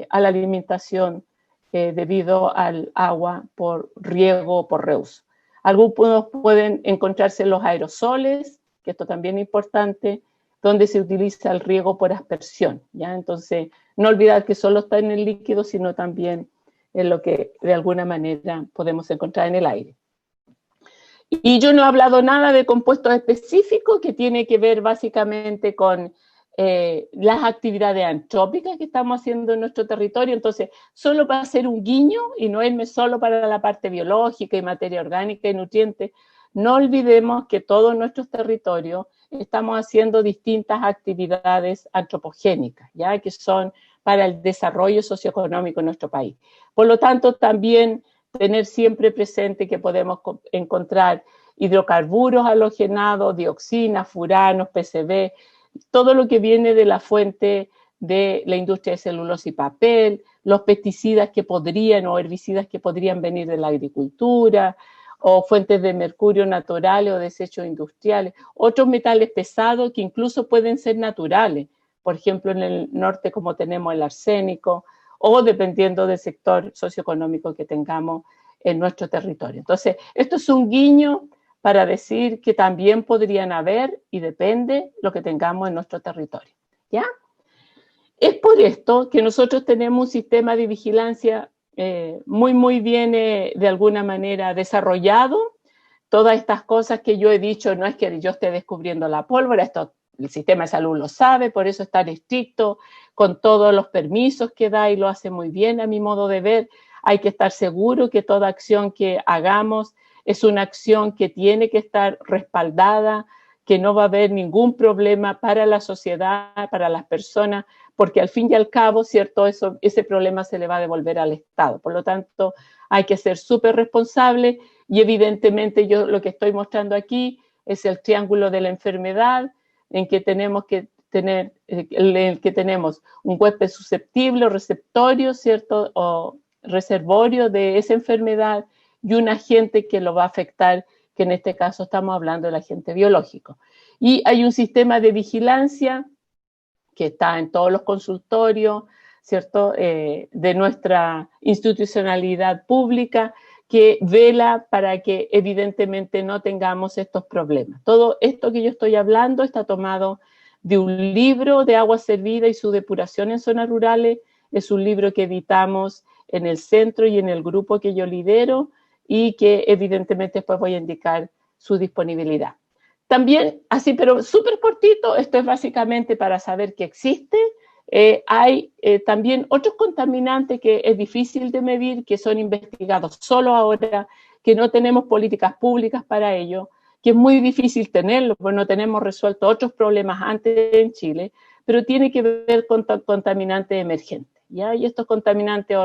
A la alimentación debido al agua por riego o por reuso. Algunos pueden encontrarse en los aerosoles, que esto también es importante, donde se utiliza el riego por aspersión, ¿ya? Entonces, no olvidar que solo está en el líquido, sino también en lo que de alguna manera podemos encontrar en el aire. Y yo no he hablado nada de compuestos específicos, que tiene que ver básicamente con las actividades antrópicas que estamos haciendo en nuestro territorio. Entonces, solo para hacer un guiño y no irme solo para la parte biológica y materia orgánica y nutrientes, no olvidemos que todos nuestros territorios estamos haciendo distintas actividades antropogénicas, ¿ya? Que son para el desarrollo socioeconómico en nuestro país. Por lo tanto, también tener siempre presente que podemos encontrar hidrocarburos halogenados, dioxinas, furanos, PCB, todo lo que viene de la fuente de la industria de celulosa y papel, los pesticidas que podrían o herbicidas que podrían venir de la agricultura, o fuentes de mercurio naturales o desechos industriales, otros metales pesados que incluso pueden ser naturales, por ejemplo en el norte como tenemos el arsénico, o dependiendo del sector socioeconómico que tengamos en nuestro territorio. Entonces, esto es un guiño para decir que también podrían haber, y depende lo que tengamos en nuestro territorio, ¿ya? Es por esto que nosotros tenemos un sistema de vigilancia muy bien, de alguna manera, desarrollado. Todas estas cosas que yo he dicho, no es que yo esté descubriendo la pólvora, esto el sistema de salud lo sabe, por eso es tan estricto, con todos los permisos que da y lo hace muy bien a mi modo de ver. Hay que estar seguro que toda acción que hagamos es una acción que tiene que estar respaldada, que no va a haber ningún problema para la sociedad, para las personas, porque al fin y al cabo, ¿cierto? Ese problema se le va a devolver al Estado. Por lo tanto, hay que ser súper responsable y evidentemente yo lo que estoy mostrando aquí es el triángulo de la enfermedad, en que tenemos que tener, en el que tenemos un huésped susceptible o receptorio, ¿cierto? O reservorio de esa enfermedad y un agente que lo va a afectar, que en este caso estamos hablando del agente biológico. Y hay un sistema de vigilancia que está en todos los consultorios, ¿cierto? De nuestra institucionalidad pública, que vela para que evidentemente no tengamos estos problemas. Todo esto que yo estoy hablando está tomado de un libro de agua servida y su depuración en zonas rurales. Es un libro que editamos en el centro y en el grupo que yo lidero y que evidentemente después voy a indicar su disponibilidad. También, así pero súper cortito, esto es básicamente para saber que existe. Hay también otros contaminantes que es difícil de medir, que son investigados solo ahora, que no tenemos políticas públicas para ello, que es muy difícil tenerlo, porque no tenemos resuelto otros problemas antes en Chile, pero tiene que ver con contaminantes emergentes, ¿ya? Y estos contaminantes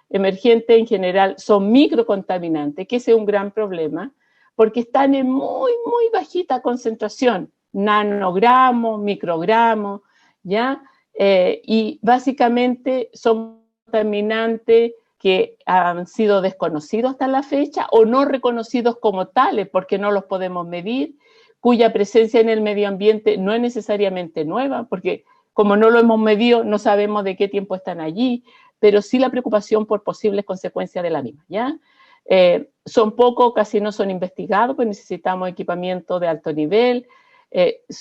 emergentes en general son microcontaminantes, que ese es un gran problema, porque están en muy bajita concentración, nanogramos, microgramos, ¿ya? Y básicamente son contaminantes que han sido desconocidos hasta la fecha o no reconocidos como tales porque no los podemos medir, cuya presencia en el medio ambiente no es necesariamente nueva, porque como no lo hemos medido no sabemos de qué tiempo están allí, pero sí la preocupación por posibles consecuencias de la misma, ¿ya? Son pocos, casi no son investigados, pues necesitamos equipamiento de alto nivel,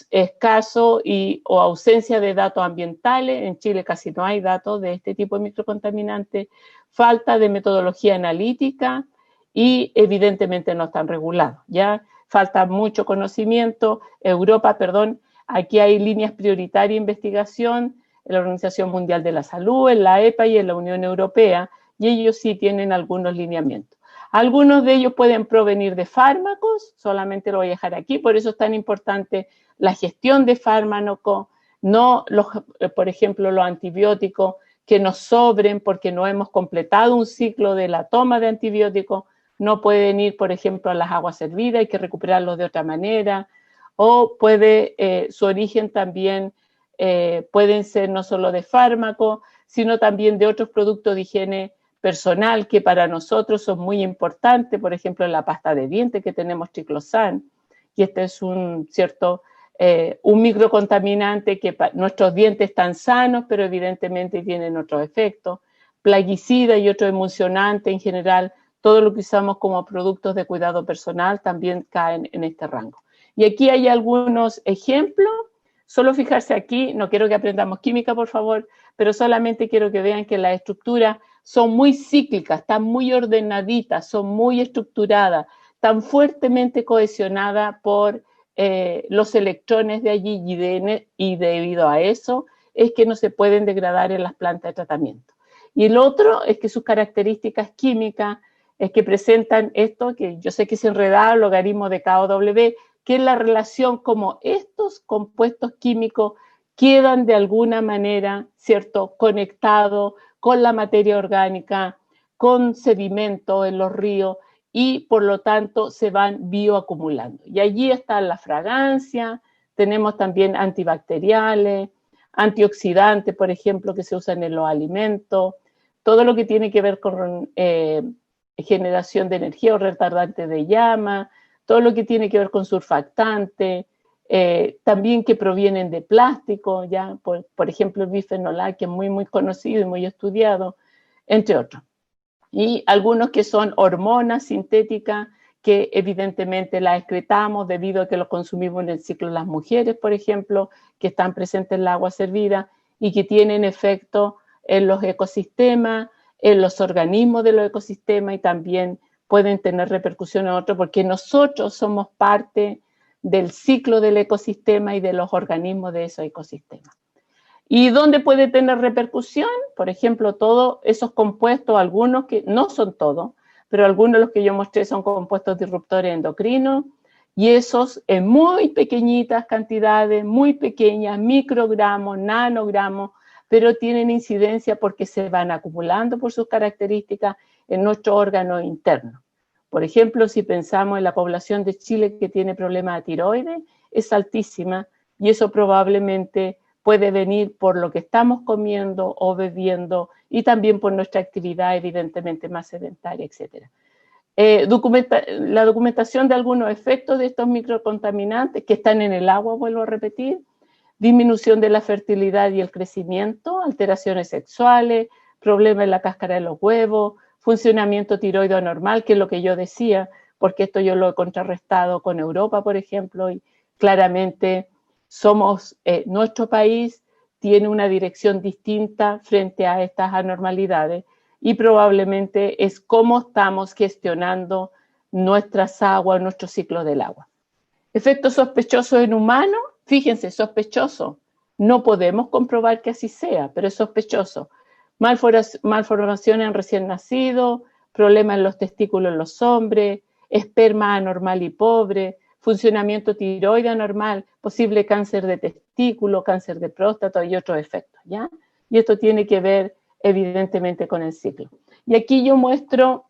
escaso o ausencia de datos ambientales. En Chile casi no hay datos de este tipo de microcontaminantes, falta de metodología analítica y evidentemente no están regulados, ¿ya? Falta mucho conocimiento. Aquí hay líneas prioritarias de investigación en la Organización Mundial de la Salud, en la EPA y en la Unión Europea, y ellos sí tienen algunos lineamientos. Algunos de ellos pueden provenir de fármacos, solamente lo voy a dejar aquí, por eso es tan importante la gestión de fármacos, no por ejemplo, los antibióticos que nos sobren porque no hemos completado un ciclo de la toma de antibióticos, no pueden ir, por ejemplo, a las aguas hervidas, hay que recuperarlos de otra manera, o su origen también pueden ser no solo de fármacos, sino también de otros productos de higiene personal que para nosotros son muy importantes, por ejemplo, la pasta de dientes que tenemos triclosan, y este es un microcontaminante que nuestros dientes están sanos, pero evidentemente tienen otros efectos, plaguicida y otro emulsionante en general, todo lo que usamos como productos de cuidado personal también caen en este rango. Y aquí hay algunos ejemplos, solo fijarse aquí, no quiero que aprendamos química, por favor, pero solamente quiero que vean que las estructuras son muy cíclicas, están muy ordenaditas, son muy estructuradas, están fuertemente cohesionadas por los electrones de allí y debido a eso es que no se pueden degradar en las plantas de tratamiento. Y el otro es que sus características químicas es que presentan esto, que yo sé que es enredado, el logaritmo de KW, que es la relación como estos compuestos químicos quedan de alguna manera, ¿cierto?, conectados con la materia orgánica, con sedimentos en los ríos y por lo tanto se van bioacumulando. Y allí está la fragancia, tenemos también antibacteriales, antioxidantes, por ejemplo, que se usan en los alimentos, todo lo que tiene que ver con generación de energía o retardante de llama, todo lo que tiene que ver con surfactante, también que provienen de plástico, ya por ejemplo el bifenol A, que es muy conocido y muy estudiado, entre otros. Y algunos que son hormonas sintéticas que evidentemente las excretamos debido a que los consumimos en el ciclo de las mujeres, por ejemplo, que están presentes en el agua servida y que tienen efecto en los ecosistemas, en los organismos de los ecosistemas y también pueden tener repercusión en otros porque nosotros somos parte del ciclo del ecosistema y de los organismos de esos ecosistemas. ¿Y dónde puede tener repercusión? Por ejemplo, todos esos compuestos, algunos que no son todos, pero algunos de los que yo mostré son compuestos disruptores endocrinos y esos en muy pequeñitas cantidades, muy pequeñas, microgramos, nanogramos, pero tienen incidencia porque se van acumulando por sus características en nuestros órganos internos. Por ejemplo, si pensamos en la población de Chile que tiene problemas de tiroides, es altísima y eso probablemente puede venir por lo que estamos comiendo o bebiendo y también por nuestra actividad evidentemente más sedentaria, etc. La documentación de algunos efectos de estos microcontaminantes que están en el agua, vuelvo a repetir, disminución de la fertilidad y el crecimiento, alteraciones sexuales, problemas en la cáscara de los huevos, funcionamiento tiroideo anormal, que es lo que yo decía, porque esto yo lo he contrarrestado con Europa, por ejemplo, y claramente nuestro país tiene una dirección distinta frente a estas anormalidades y probablemente es cómo estamos gestionando nuestras aguas, nuestro ciclo del agua. Efectos sospechosos en humanos, fíjense, sospechoso. No podemos comprobar que así sea, pero es sospechoso. Malformación en recién nacido, problemas en los testículos en los hombres, esperma anormal y pobre, funcionamiento tiroide anormal, posible cáncer de testículo, cáncer de próstata y otros efectos, ¿ya? Y esto tiene que ver evidentemente con el ciclo. Y aquí yo muestro,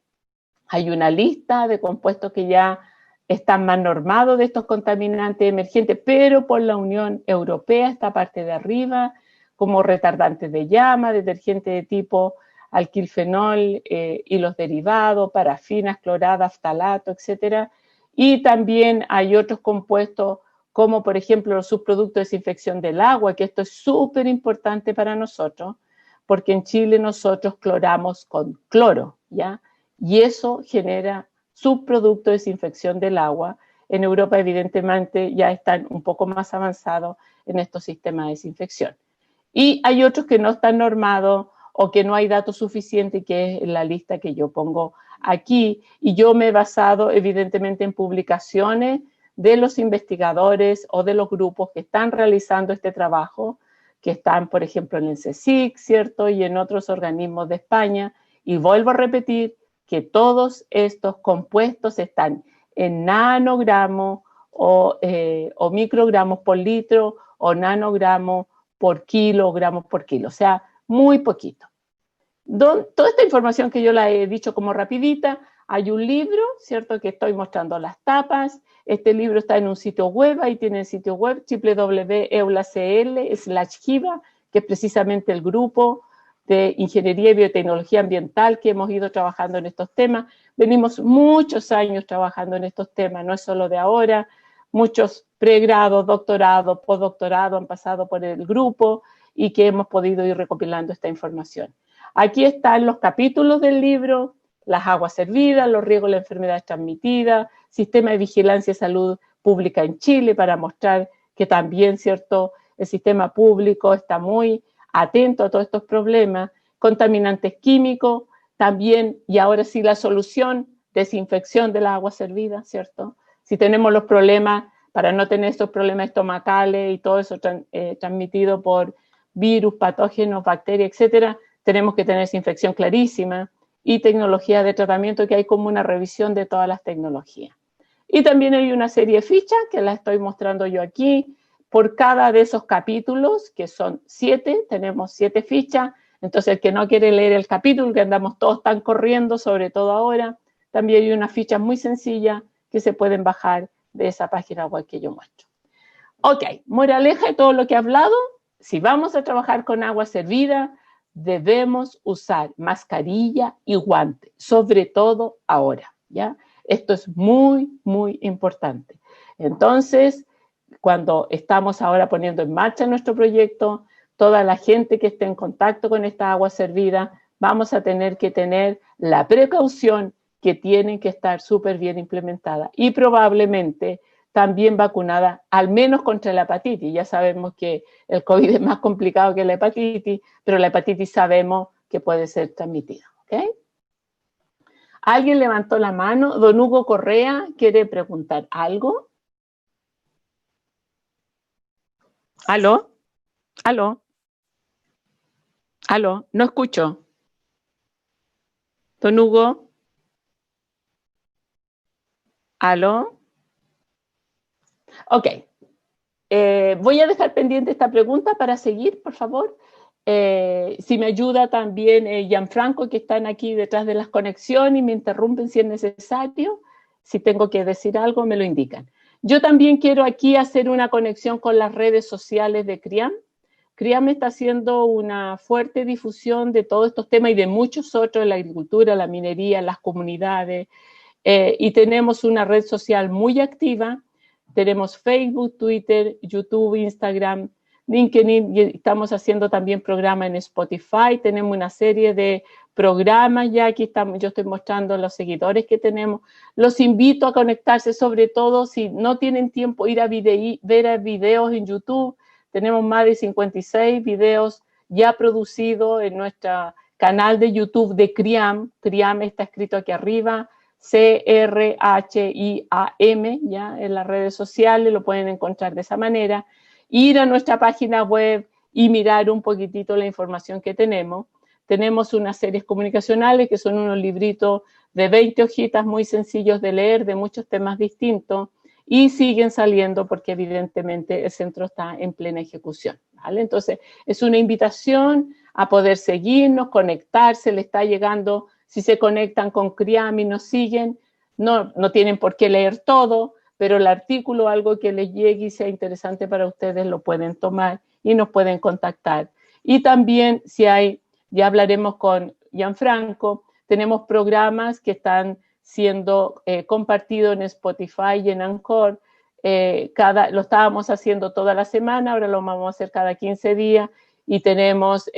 hay una lista de compuestos que ya están más normados de estos contaminantes emergentes, pero por la Unión Europea, esta parte de arriba, como retardantes de llama, detergentes de tipo alquilfenol y los derivados, parafinas, cloradas, ftalato, etcétera. Y también hay otros compuestos como por ejemplo los subproductos de desinfección del agua, que esto es súper importante para nosotros, porque en Chile nosotros cloramos con cloro, ¿ya? Y eso genera subproductos de desinfección del agua. En Europa evidentemente ya están un poco más avanzados en estos sistemas de desinfección. Y hay otros que no están normados o que no hay datos suficientes, que es la lista que yo pongo aquí. Y yo me he basado evidentemente en publicaciones de los investigadores o de los grupos que están realizando este trabajo, que están, por ejemplo, en el CSIC, ¿cierto? Y en otros organismos de España. Y vuelvo a repetir, que todos estos compuestos están en nanogramos o microgramos por litro o nanogramos por kilogramos por kilo, o sea, muy poquito. Toda esta información que yo la he dicho como rapidita, hay un libro, ¿cierto?, que estoy mostrando las tapas. Este libro está en un sitio web, ahí tiene el sitio web www.eulacl/GIBA, que es precisamente el grupo de Ingeniería y Biotecnología Ambiental que hemos ido trabajando en estos temas. Venimos muchos años trabajando en estos temas, no es solo de ahora. Muchos pregrados, doctorados, postdoctorados han pasado por el grupo y que hemos podido ir recopilando esta información. Aquí están los capítulos del libro, las aguas servidas, los riesgos de las enfermedades transmitidas, sistema de vigilancia y salud pública en Chile, para mostrar que también, ¿cierto?, el sistema público está muy atento a todos estos problemas, contaminantes químicos, también, y ahora sí la solución, desinfección de las aguas servidas, ¿cierto? Si tenemos los problemas, para no tener estos problemas estomacales y todo eso transmitido por virus, patógenos, bacterias, etcétera, tenemos que tener desinfección clarísima y tecnología de tratamiento, que hay como una revisión de todas las tecnologías. Y también hay una serie de fichas que las estoy mostrando yo aquí. Por cada de esos capítulos, que son 7, tenemos 7 fichas. Entonces, el que no quiere leer el capítulo, que andamos todos tan corriendo, sobre todo ahora, también hay unas fichas muy sencillas que se pueden bajar de esa página web que yo muestro. Ok, moraleja de todo lo que he hablado: si vamos a trabajar con agua servida, debemos usar mascarilla y guante, sobre todo ahora, ¿ya? Esto es muy, muy importante. Entonces, cuando estamos ahora poniendo en marcha nuestro proyecto, toda la gente que esté en contacto con esta agua servida, vamos a tener que tener la precaución que tienen que estar súper bien implementada y probablemente también vacunada, al menos contra la hepatitis. Ya sabemos que el COVID es más complicado que la hepatitis, pero la hepatitis sabemos que puede ser transmitida, ¿ok? ¿Alguien levantó la mano? Don Hugo Correa quiere preguntar algo. ¿Aló? ¿Aló? ¿Aló? No escucho. Don Hugo. ¿Aló? Ok. Voy a dejar pendiente esta pregunta para seguir, por favor. Si me ayuda también Gianfranco, que están aquí detrás de las conexiones, y me interrumpen si es necesario. Si tengo que decir algo, me lo indican. Yo también quiero aquí hacer una conexión con las redes sociales de CRIAM. CRIAM está haciendo una fuerte difusión de todos estos temas y de muchos otros, la agricultura, la minería, las comunidades, y tenemos una red social muy activa. Tenemos Facebook, Twitter, YouTube, Instagram, LinkedIn, y estamos haciendo también programas en Spotify. Tenemos una serie de programas ya, aquí estamos, yo estoy mostrando los seguidores que tenemos. Los invito a conectarse, sobre todo si no tienen tiempo ir a ver videos en YouTube. Tenemos más de 56 videos ya producidos en nuestro canal de YouTube de CRIAM. CRIAM está escrito aquí arriba, CRHIAM, ya en las redes sociales, lo pueden encontrar de esa manera. Ir a nuestra página web y mirar un poquitito la información que tenemos. Tenemos unas series comunicacionales que son unos libritos de 20 hojitas muy sencillos de leer, de muchos temas distintos, y siguen saliendo porque evidentemente el centro está en plena ejecución, ¿vale? Entonces, es una invitación a poder seguirnos, conectarse, le está llegando. Si se conectan con CRIAM y nos siguen, no tienen por qué leer todo, pero el artículo, algo que les llegue y sea interesante para ustedes, lo pueden tomar y nos pueden contactar. Y también, si hay, ya hablaremos con Gianfranco, tenemos programas que están siendo compartidos en Spotify y en Anchor. Lo estábamos haciendo toda la semana, ahora lo vamos a hacer cada 15 días, y tenemos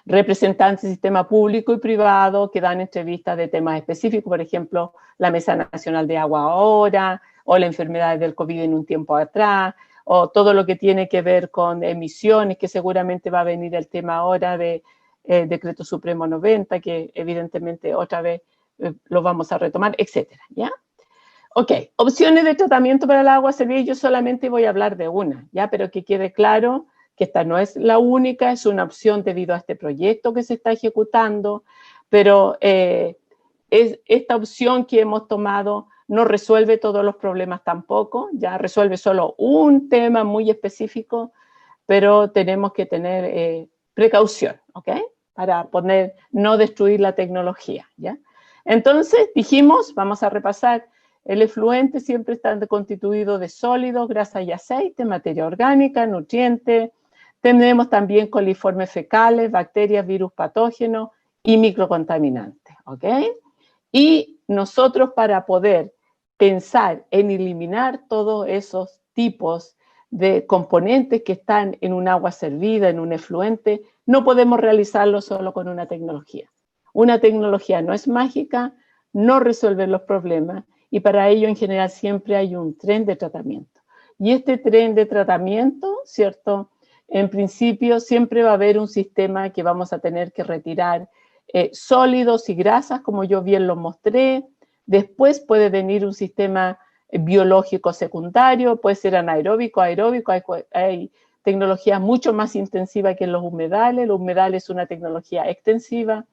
representantes del sistema público y privado que dan entrevistas de temas específicos, por ejemplo, la Mesa Nacional de Agua ahora, o la enfermedad del COVID en un tiempo atrás, o todo lo que tiene que ver con emisiones, que seguramente va a venir el tema ahora de Decreto Supremo 90, que evidentemente otra vez lo vamos a retomar, etcétera, ¿ya? Ok, opciones de tratamiento para el agua servida, yo solamente voy a hablar de una, ¿ya? Pero que quede claro que esta no es la única, es una opción debido a este proyecto que se está ejecutando. pero esta opción que hemos tomado no resuelve todos los problemas tampoco, ya resuelve solo un tema muy específico, pero tenemos que tener precaución, ¿ok? Para poder no destruir la tecnología, ¿ya? Entonces, dijimos, vamos a repasar, el efluente siempre está constituido de sólidos, grasa y aceite, materia orgánica, nutrientes. Tenemos también coliformes fecales, bacterias, virus patógenos y microcontaminantes, ¿ok? Y nosotros, para poder pensar en eliminar todos esos tipos de componentes que están en un agua servida, en un efluente, no podemos realizarlo solo con una tecnología. Una tecnología no es mágica, no resuelve los problemas, y para ello en general siempre hay un tren de tratamiento. Y este tren de tratamiento, ¿cierto? En principio siempre va a haber un sistema que vamos a tener que retirar sólidos y grasas, como yo bien lo mostré. Después puede venir un sistema biológico secundario, puede ser anaeróbico, aeróbico, hay tecnologías mucho más intensivas que los humedales es una tecnología extensiva,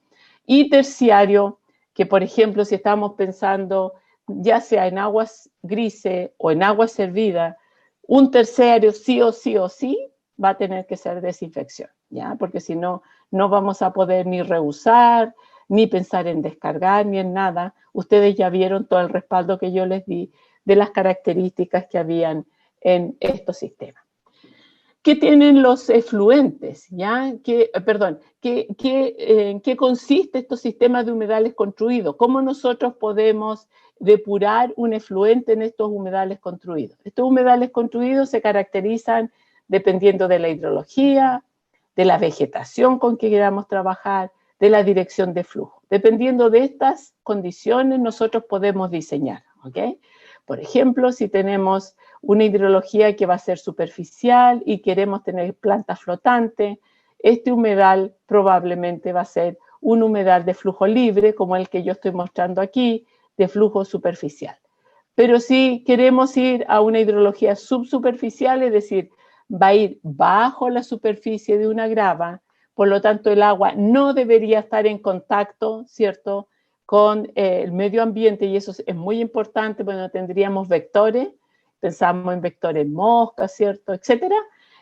y terciario, que por ejemplo si estamos pensando ya sea en aguas grises o en aguas servidas, un terciario sí o sí va a tener que ser desinfección, ¿ya? Porque si no, no vamos a poder ni reusar, ni pensar en descargar, ni en nada. Ustedes ya vieron todo el respaldo que yo les di de las características que habían en estos sistemas. ¿Qué tienen los efluentes? ¿Ya? ¿En qué consiste estos sistemas de humedales construidos? ¿Cómo nosotros podemos depurar un efluente en estos humedales construidos? Estos humedales construidos se caracterizan dependiendo de la hidrología, de la vegetación con que queramos trabajar, de la dirección de flujo. Dependiendo de estas condiciones, nosotros podemos diseñar, ¿ok? Por ejemplo, si tenemos una hidrología que va a ser superficial y queremos tener plantas flotantes, este humedal probablemente va a ser un humedal de flujo libre, como el que yo estoy mostrando aquí, de flujo superficial. Pero si queremos ir a una hidrología subsuperficial, es decir, va a ir bajo la superficie de una grava, por lo tanto el agua no debería estar en contacto, ¿cierto?, con el medio ambiente, y eso es muy importante. Bueno, tendríamos vectores, pensamos en vectores moscas, ¿cierto?, etcétera.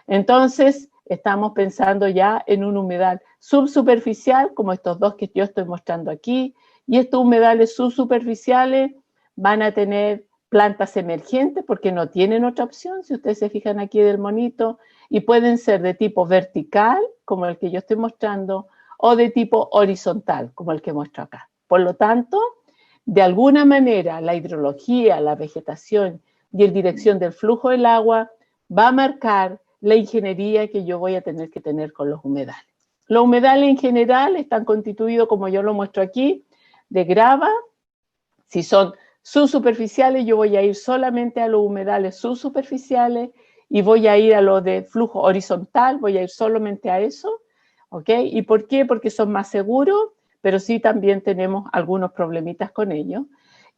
Entonces, estamos pensando ya en un humedal subsuperficial, como estos dos que yo estoy mostrando aquí, y estos humedales subsuperficiales van a tener plantas emergentes porque no tienen otra opción, si ustedes se fijan aquí del monito, y pueden ser de tipo vertical, como el que yo estoy mostrando, o de tipo horizontal, como el que muestro acá. Por lo tanto, de alguna manera, la hidrología, la vegetación y la dirección del flujo del agua va a marcar la ingeniería que yo voy a tener que tener con los humedales. Los humedales en general están constituidos, como yo lo muestro aquí, de grava. Si son subsuperficiales, yo voy a ir solamente a los humedales subsuperficiales, y voy a ir a los de flujo horizontal, voy a ir solamente a eso, ¿ok? ¿Y por qué? Porque son más seguros, pero sí también tenemos algunos problemitas con ellos.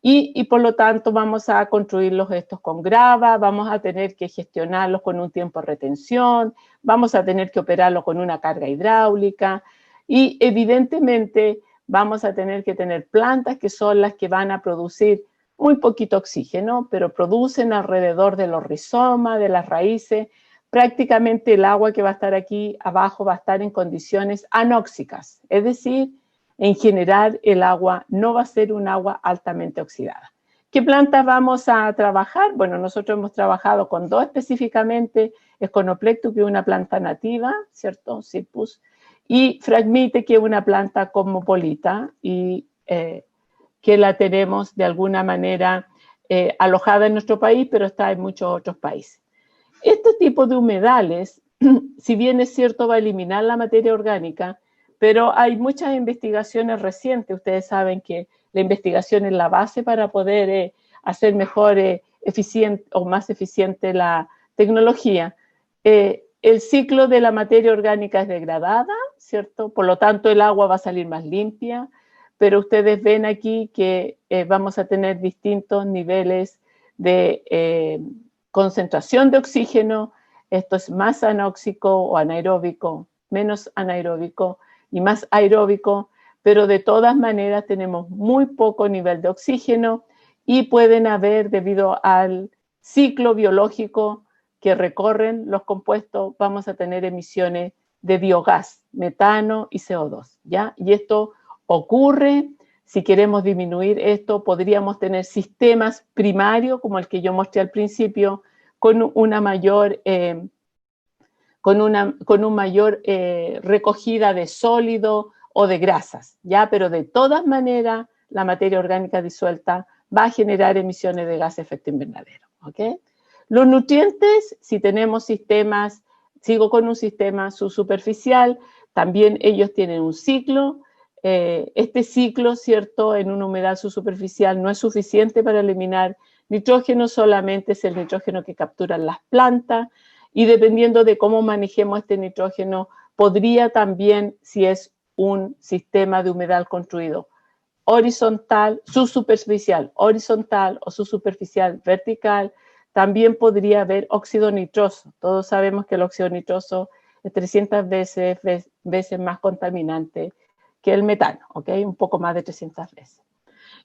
Y por lo tanto vamos a construirlos estos con grava, vamos a tener que gestionarlos con un tiempo de retención, vamos a tener que operarlos con una carga hidráulica, y evidentemente vamos a tener que tener plantas que son las que van a producir muy poquito oxígeno, pero producen alrededor de los rizomas, de las raíces. Prácticamente el agua que va a estar aquí abajo va a estar en condiciones anóxicas, es decir, en general el agua no va a ser un agua altamente oxidada. ¿Qué plantas vamos a trabajar? Bueno, nosotros hemos trabajado con dos específicamente, Sconoplectus, que es una planta nativa, ¿cierto? Cypus, y Phragmite, que es una planta cosmopolita y que la tenemos de alguna manera alojada en nuestro país, pero está en muchos otros países. Este tipo de humedales, si bien es cierto, va a eliminar la materia orgánica, pero hay muchas investigaciones recientes. Ustedes saben que la investigación es la base para poder hacer mejor eficiente o más eficiente la tecnología. El ciclo de la materia orgánica es degradada, ¿cierto? Por lo tanto, el agua va a salir más limpia, pero ustedes ven aquí que vamos a tener distintos niveles de concentración de oxígeno. Esto es más anóxico o anaeróbico, menos anaeróbico y más aeróbico, pero de todas maneras tenemos muy poco nivel de oxígeno y pueden haber, debido al ciclo biológico que recorren los compuestos, vamos a tener emisiones de biogás, metano y CO2, ¿ya? Y esto ocurre. Si queremos disminuir esto, podríamos tener sistemas primarios, como el que yo mostré al principio, con una mayor, recogida de sólido o de grasas, ¿ya? Pero de todas maneras, la materia orgánica disuelta va a generar emisiones de gas de efecto invernadero, ¿ok? Los nutrientes, si tenemos sistemas, sigo con un sistema subsuperficial, también ellos tienen un ciclo. Este ciclo, ¿cierto?, en una humedad subsuperficial no es suficiente para eliminar nitrógeno, solamente es el nitrógeno que capturan las plantas, y dependiendo de cómo manejemos este nitrógeno, podría también, si es un sistema de humedal construido horizontal, subsuperficial horizontal o subsuperficial vertical, también podría haber óxido nitroso. Todos sabemos que el óxido nitroso es 300 veces más contaminante que el metano, ¿ok? Un poco más de 300 veces.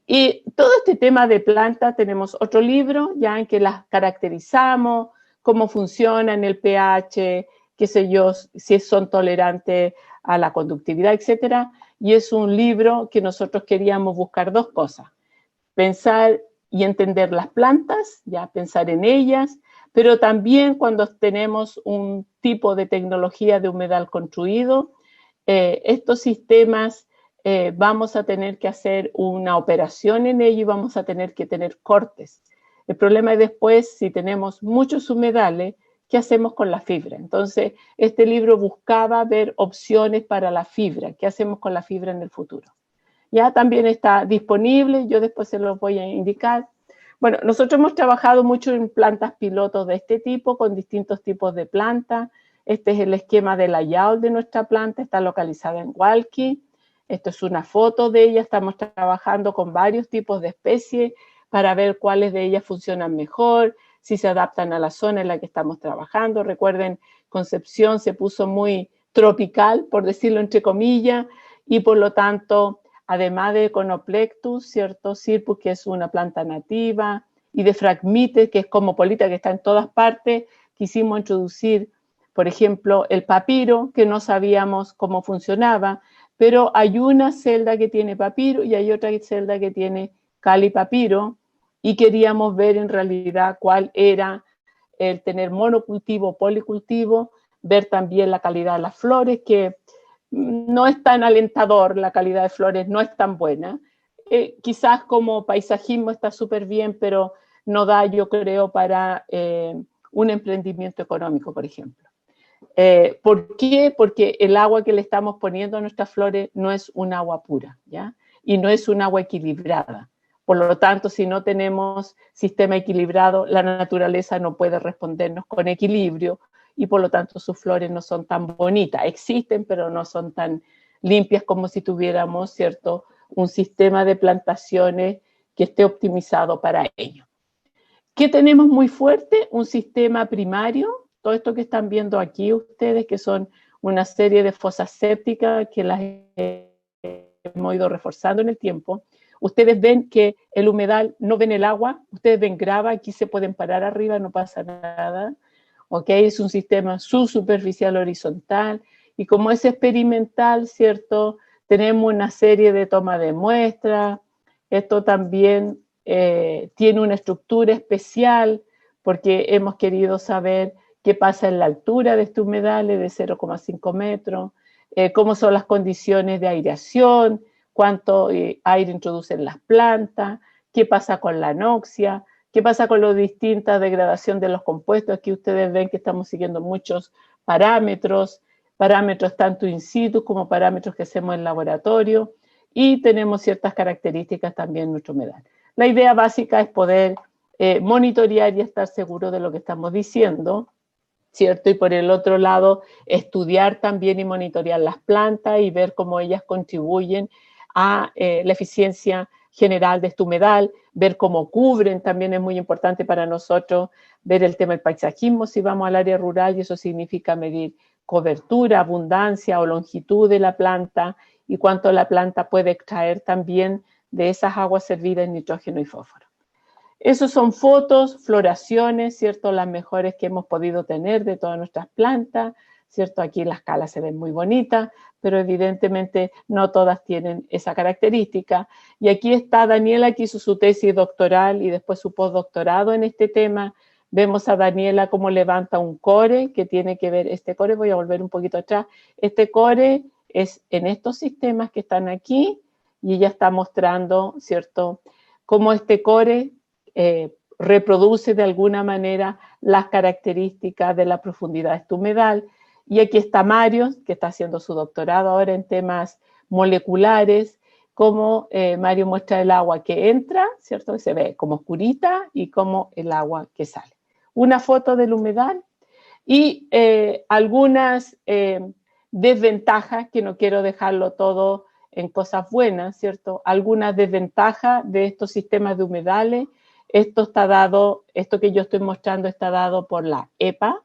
Y todo este tema de plantas, tenemos otro libro ya en que las caracterizamos, cómo funcionan, el pH, qué sé yo, si son tolerantes a la conductividad, etcétera. Y es un libro que nosotros queríamos buscar dos cosas: pensar y entender las plantas, ya pensar en ellas, pero también cuando tenemos un tipo de tecnología de humedal construido, estos sistemas vamos a tener que hacer una operación en ello y vamos a tener que tener cortes. El problema es después, si tenemos muchos humedales, ¿qué hacemos con la fibra? Entonces, este libro buscaba ver opciones para la fibra. ¿Qué hacemos con la fibra en el futuro? Ya también está disponible, yo después se los voy a indicar. Bueno, nosotros hemos trabajado mucho en plantas pilotos de este tipo, con distintos tipos de plantas. Este es el esquema de layout de nuestra planta, está localizada en Hualqui. Esto es una foto de ella, estamos trabajando con varios tipos de especies para ver cuáles de ellas funcionan mejor, si se adaptan a la zona en la que estamos trabajando. Recuerden, Concepción se puso muy tropical, por decirlo entre comillas, y por lo tanto, además de Conoplectus, ¿cierto? Cirpus, que es una planta nativa, y de Phragmites, que es cosmopolita, que está en todas partes, quisimos introducir, por ejemplo, el papiro, que no sabíamos cómo funcionaba, pero hay una celda que tiene papiro y hay otra celda que tiene calipapiro, y queríamos ver en realidad cuál era el tener monocultivo o policultivo, ver también la calidad de las flores, que no es tan alentador, la calidad de flores no es tan buena. Quizás como paisajismo está súper bien, pero no da, yo creo, para un emprendimiento económico, por ejemplo. ¿Por qué? Porque el agua que le estamos poniendo a nuestras flores no es un agua pura, ¿ya? Y no es un agua equilibrada. Por lo tanto, si no tenemos sistema equilibrado, la naturaleza no puede respondernos con equilibrio y por lo tanto sus flores no son tan bonitas. Existen, pero no son tan limpias como si tuviéramos, ¿cierto?, un sistema de plantaciones que esté optimizado para ello. ¿Qué tenemos muy fuerte? Un sistema primario. Todo esto que están viendo aquí ustedes, que son una serie de fosas sépticas que las hemos ido reforzando en el tiempo. Ustedes ven que el humedal, no ven el agua, ustedes ven grava, aquí se pueden parar arriba, no pasa nada. ¿Ok? Es un sistema subsuperficial horizontal, y como es experimental, ¿cierto?, tenemos una serie de toma de muestras. Esto también tiene una estructura especial porque hemos querido saber qué pasa en la altura de este humedal de 0,5 metros, cómo son las condiciones de aireación, cuánto aire introducen las plantas, qué pasa con la anoxia, qué pasa con la distinta degradación de los compuestos. Aquí ustedes ven que estamos siguiendo muchos parámetros tanto in situ como parámetros que hacemos en laboratorio, y tenemos ciertas características también en nuestro humedal. La idea básica es poder monitorear y estar seguro de lo que estamos diciendo, ¿cierto? Y por el otro lado, estudiar también y monitorear las plantas y ver cómo ellas contribuyen a la eficiencia general de este humedal, ver cómo cubren, también es muy importante para nosotros ver el tema del paisajismo si vamos al área rural, y eso significa medir cobertura, abundancia o longitud de la planta y cuánto la planta puede extraer también de esas aguas servidas en nitrógeno y fósforo. Esos son fotos, floraciones, ¿cierto? Las mejores que hemos podido tener de todas nuestras plantas, ¿cierto? Aquí las calas se ven muy bonitas, pero evidentemente no todas tienen esa característica. Y aquí está Daniela, que hizo su tesis doctoral y después su postdoctorado en este tema. Vemos a Daniela cómo levanta un core que tiene que ver, este core, voy a volver un poquito atrás, este core es en estos sistemas que están aquí y ella está mostrando, ¿cierto?, cómo este core reproduce de alguna manera las características de la profundidad de este humedal. Y aquí está Mario, que está haciendo su doctorado ahora en temas moleculares, como Mario muestra el agua que entra, ¿cierto? Se ve como oscurita y como el agua que sale. Una foto del humedal y algunas desventajas, que no quiero dejarlo todo en cosas buenas, ¿cierto? Algunas desventajas de estos sistemas de humedales. Esto está dado, esto que yo estoy mostrando está dado por la EPA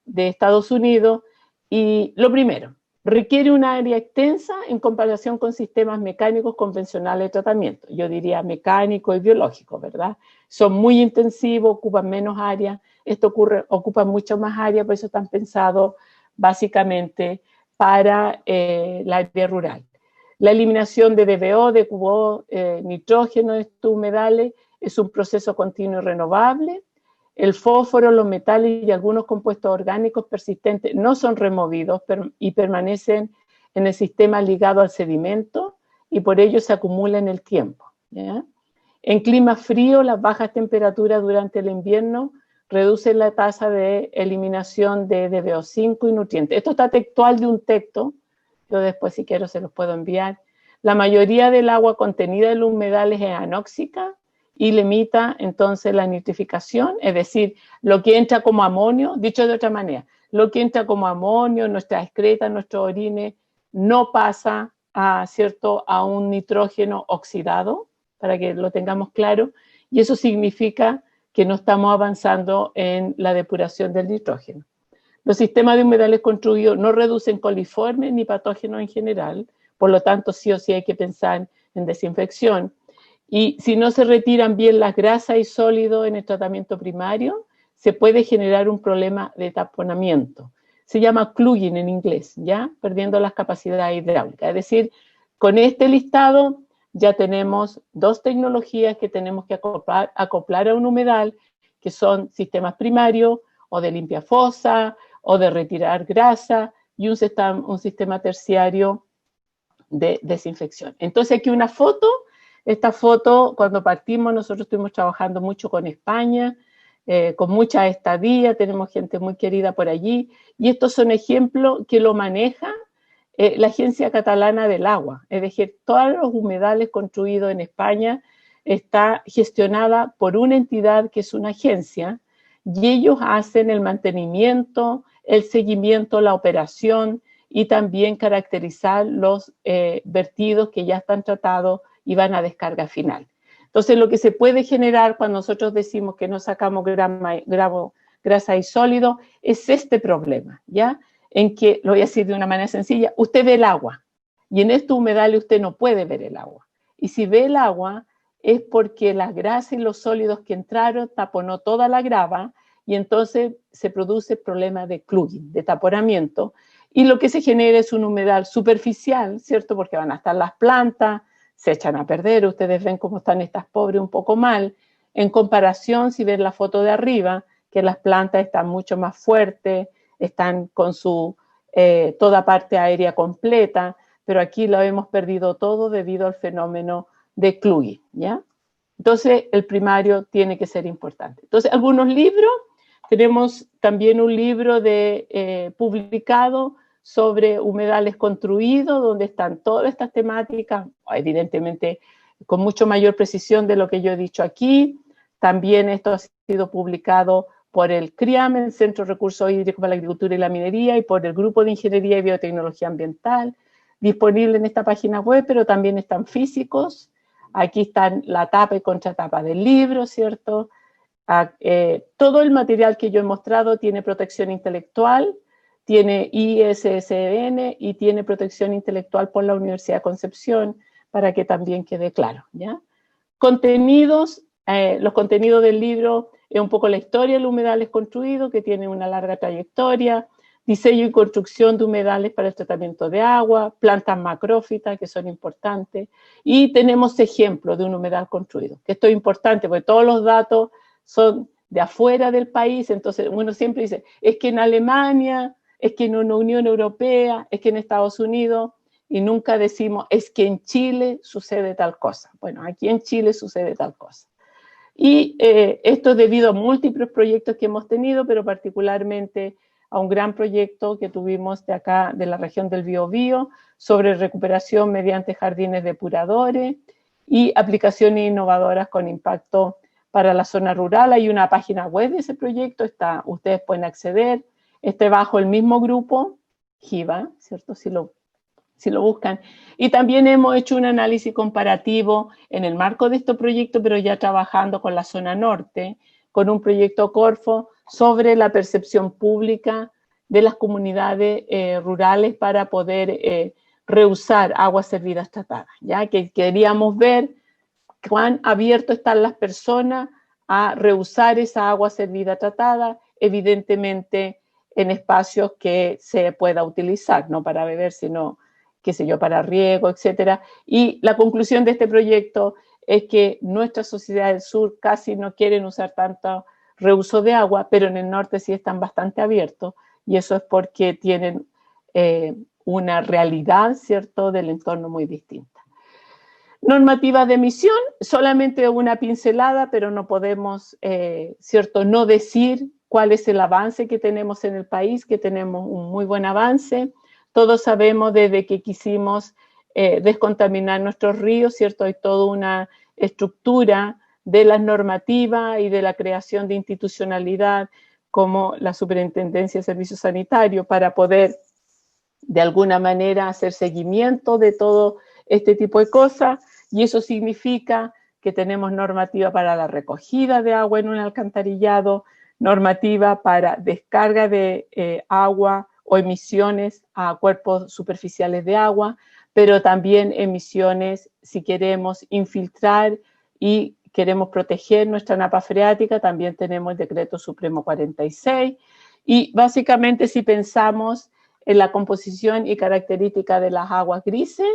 de Estados Unidos. Y lo primero, requiere un área extensa en comparación con sistemas mecánicos convencionales de tratamiento. Yo diría mecánico y biológico, ¿verdad? Son muy intensivos, ocupan menos área. Esto ocupa mucho más área, por eso están pensados básicamente para la área rural. La eliminación de DBO, de QO, nitrógeno de estos humedales es un proceso continuo y renovable. El fósforo, los metales y algunos compuestos orgánicos persistentes no son removidos y permanecen en el sistema ligado al sedimento y por ello se acumula en el tiempo, ¿ya? En clima frío, las bajas temperaturas durante el invierno reducen la tasa de eliminación de DBO5 y nutrientes. Esto está textual de un texto, yo después si quiero se los puedo enviar. La mayoría del agua contenida en los humedales es anóxica y limita entonces la nitrificación, es decir, lo que entra como amonio, dicho de otra manera, lo que entra como amonio, nuestras excretas, nuestros orines, no pasa a un nitrógeno oxidado, para que lo tengamos claro, y eso significa que no estamos avanzando en la depuración del nitrógeno. Los sistemas de humedales construidos no reducen coliformes ni patógenos en general, por lo tanto sí o sí hay que pensar en desinfección. Y si no se retiran bien las grasas y sólidos en el tratamiento primario, se puede generar un problema de taponamiento. Se llama clogging en inglés, ¿ya? Perdiendo las capacidades hidráulicas. Es decir, con este listado ya tenemos dos tecnologías que tenemos que acoplar a un humedal, que son sistemas primarios o de limpia fosa o de retirar grasa y un sistema terciario de desinfección. Entonces aquí una foto. Esta foto, cuando partimos, nosotros estuvimos trabajando mucho con España, con mucha estadía, tenemos gente muy querida por allí, y estos son ejemplos que lo maneja la Agencia Catalana del Agua, es decir, todos los humedales construidos en España está gestionada por una entidad que es una agencia, y ellos hacen el mantenimiento, el seguimiento, la operación, y también caracterizar los vertidos que ya están tratados y van a descarga final. Entonces, lo que se puede generar cuando nosotros decimos que no sacamos grasa y sólido es este problema, ¿ya? En que, lo voy a decir de una manera sencilla, usted ve el agua y en estos humedales usted no puede ver el agua. Y si ve el agua es porque la grasa y los sólidos que entraron taponó toda la grava y entonces se produce problema de clogging, de taponamiento, y lo que se genera es un humedal superficial, ¿cierto? Porque van a estar las plantas, se echan a perder, ustedes ven cómo están estas pobres un poco mal, en comparación si ven la foto de arriba, que las plantas están mucho más fuertes, están con su toda parte aérea completa, pero aquí lo hemos perdido todo debido al fenómeno de clogging, ¿ya? Entonces, el primario tiene que ser importante. Entonces, algunos libros, tenemos también un libro publicado sobre humedales construidos, donde están todas estas temáticas, evidentemente con mucho mayor precisión de lo que yo he dicho aquí. También esto ha sido publicado por el CRIAM, el Centro de Recursos Hídricos para la Agricultura y la Minería, y por el Grupo de Ingeniería y Biotecnología Ambiental, disponible en esta página web, pero también están físicos. Aquí están la tapa y contratapa del libro, ¿cierto? Todo el material que yo he mostrado tiene protección intelectual, tiene ISSN y tiene protección intelectual por la Universidad de Concepción, para que también quede claro, ¿ya? Contenidos, los contenidos del libro es un poco la historia de los humedales construidos, que tiene una larga trayectoria, diseño y construcción de humedales para el tratamiento de agua, plantas macrófitas que son importantes, y tenemos ejemplos de un humedal construido, que esto es importante porque todos los datos son de afuera del país, entonces uno siempre dice, es que en Alemania, es que en una Unión Europea, es que en Estados Unidos, y nunca decimos, es que en Chile sucede tal cosa. Bueno, aquí en Chile sucede tal cosa. Y esto es debido a múltiples proyectos que hemos tenido, pero particularmente a un gran proyecto que tuvimos de acá, de la región del Biobío, sobre recuperación mediante jardines depuradores y aplicaciones innovadoras con impacto para la zona rural. Hay una página web de ese proyecto, ustedes pueden acceder, bajo el mismo grupo, GIVA, ¿cierto? Si lo buscan. Y también hemos hecho un análisis comparativo en el marco de este proyecto, pero ya trabajando con la zona norte, con un proyecto Corfo sobre la percepción pública de las comunidades rurales para poder reusar aguas servidas tratadas, ya que queríamos ver cuán abierto están las personas a reusar esa agua servida tratada, evidentemente en espacios que se pueda utilizar, no para beber, sino, qué sé yo, para riego, etcétera. Y la conclusión de este proyecto es que nuestras sociedades del sur casi no quieren usar tanto reuso de agua, pero en el norte sí están bastante abiertos, y eso es porque tienen una realidad, ¿cierto?, del entorno muy distinta. Normativas de emisión, solamente una pincelada, pero no podemos, ¿cierto?, no decir cuál es el avance que tenemos en el país, que tenemos un muy buen avance. Todos sabemos desde que quisimos descontaminar nuestros ríos, ¿cierto? Hay toda una estructura de las normativas y de la creación de institucionalidad como la Superintendencia de Servicios Sanitarios para poder de alguna manera hacer seguimiento de todo este tipo de cosas, y eso significa que tenemos normativa para la recogida de agua en un alcantarillado, normativa para descarga de agua o emisiones a cuerpos superficiales de agua, pero también emisiones si queremos infiltrar y queremos proteger nuestra napa freática, también tenemos el Decreto Supremo 46, y básicamente si pensamos en la composición y característica de las aguas grises,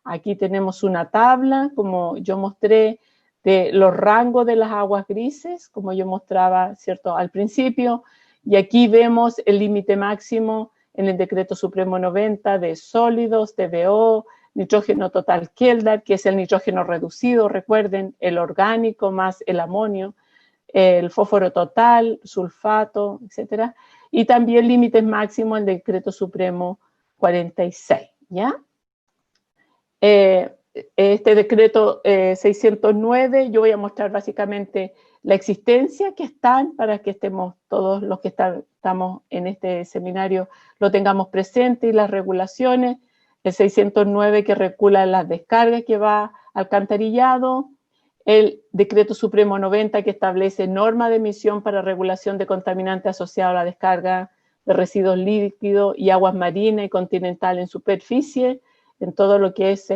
aquí tenemos una tabla, como yo mostré, de los rangos de las aguas grises, como yo mostraba, ¿cierto?, al principio, y aquí vemos el límite máximo en el Decreto Supremo 90 de sólidos, TBO, nitrógeno total Kjeldar, que es el nitrógeno reducido, recuerden, el orgánico más el amonio, el fósforo total, sulfato, etcétera, y también límites máximos en el Decreto Supremo 46, ¿ya? Este decreto 609, yo voy a mostrar básicamente la existencia que están para que estemos todos los que estamos en este seminario lo tengamos presente, y las regulaciones, el 609 que regula las descargas que va alcantarillado, el Decreto Supremo 90 que establece norma de emisión para regulación de contaminantes asociados a la descarga de residuos líquidos y aguas marinas y continentales en superficie, en todo lo que es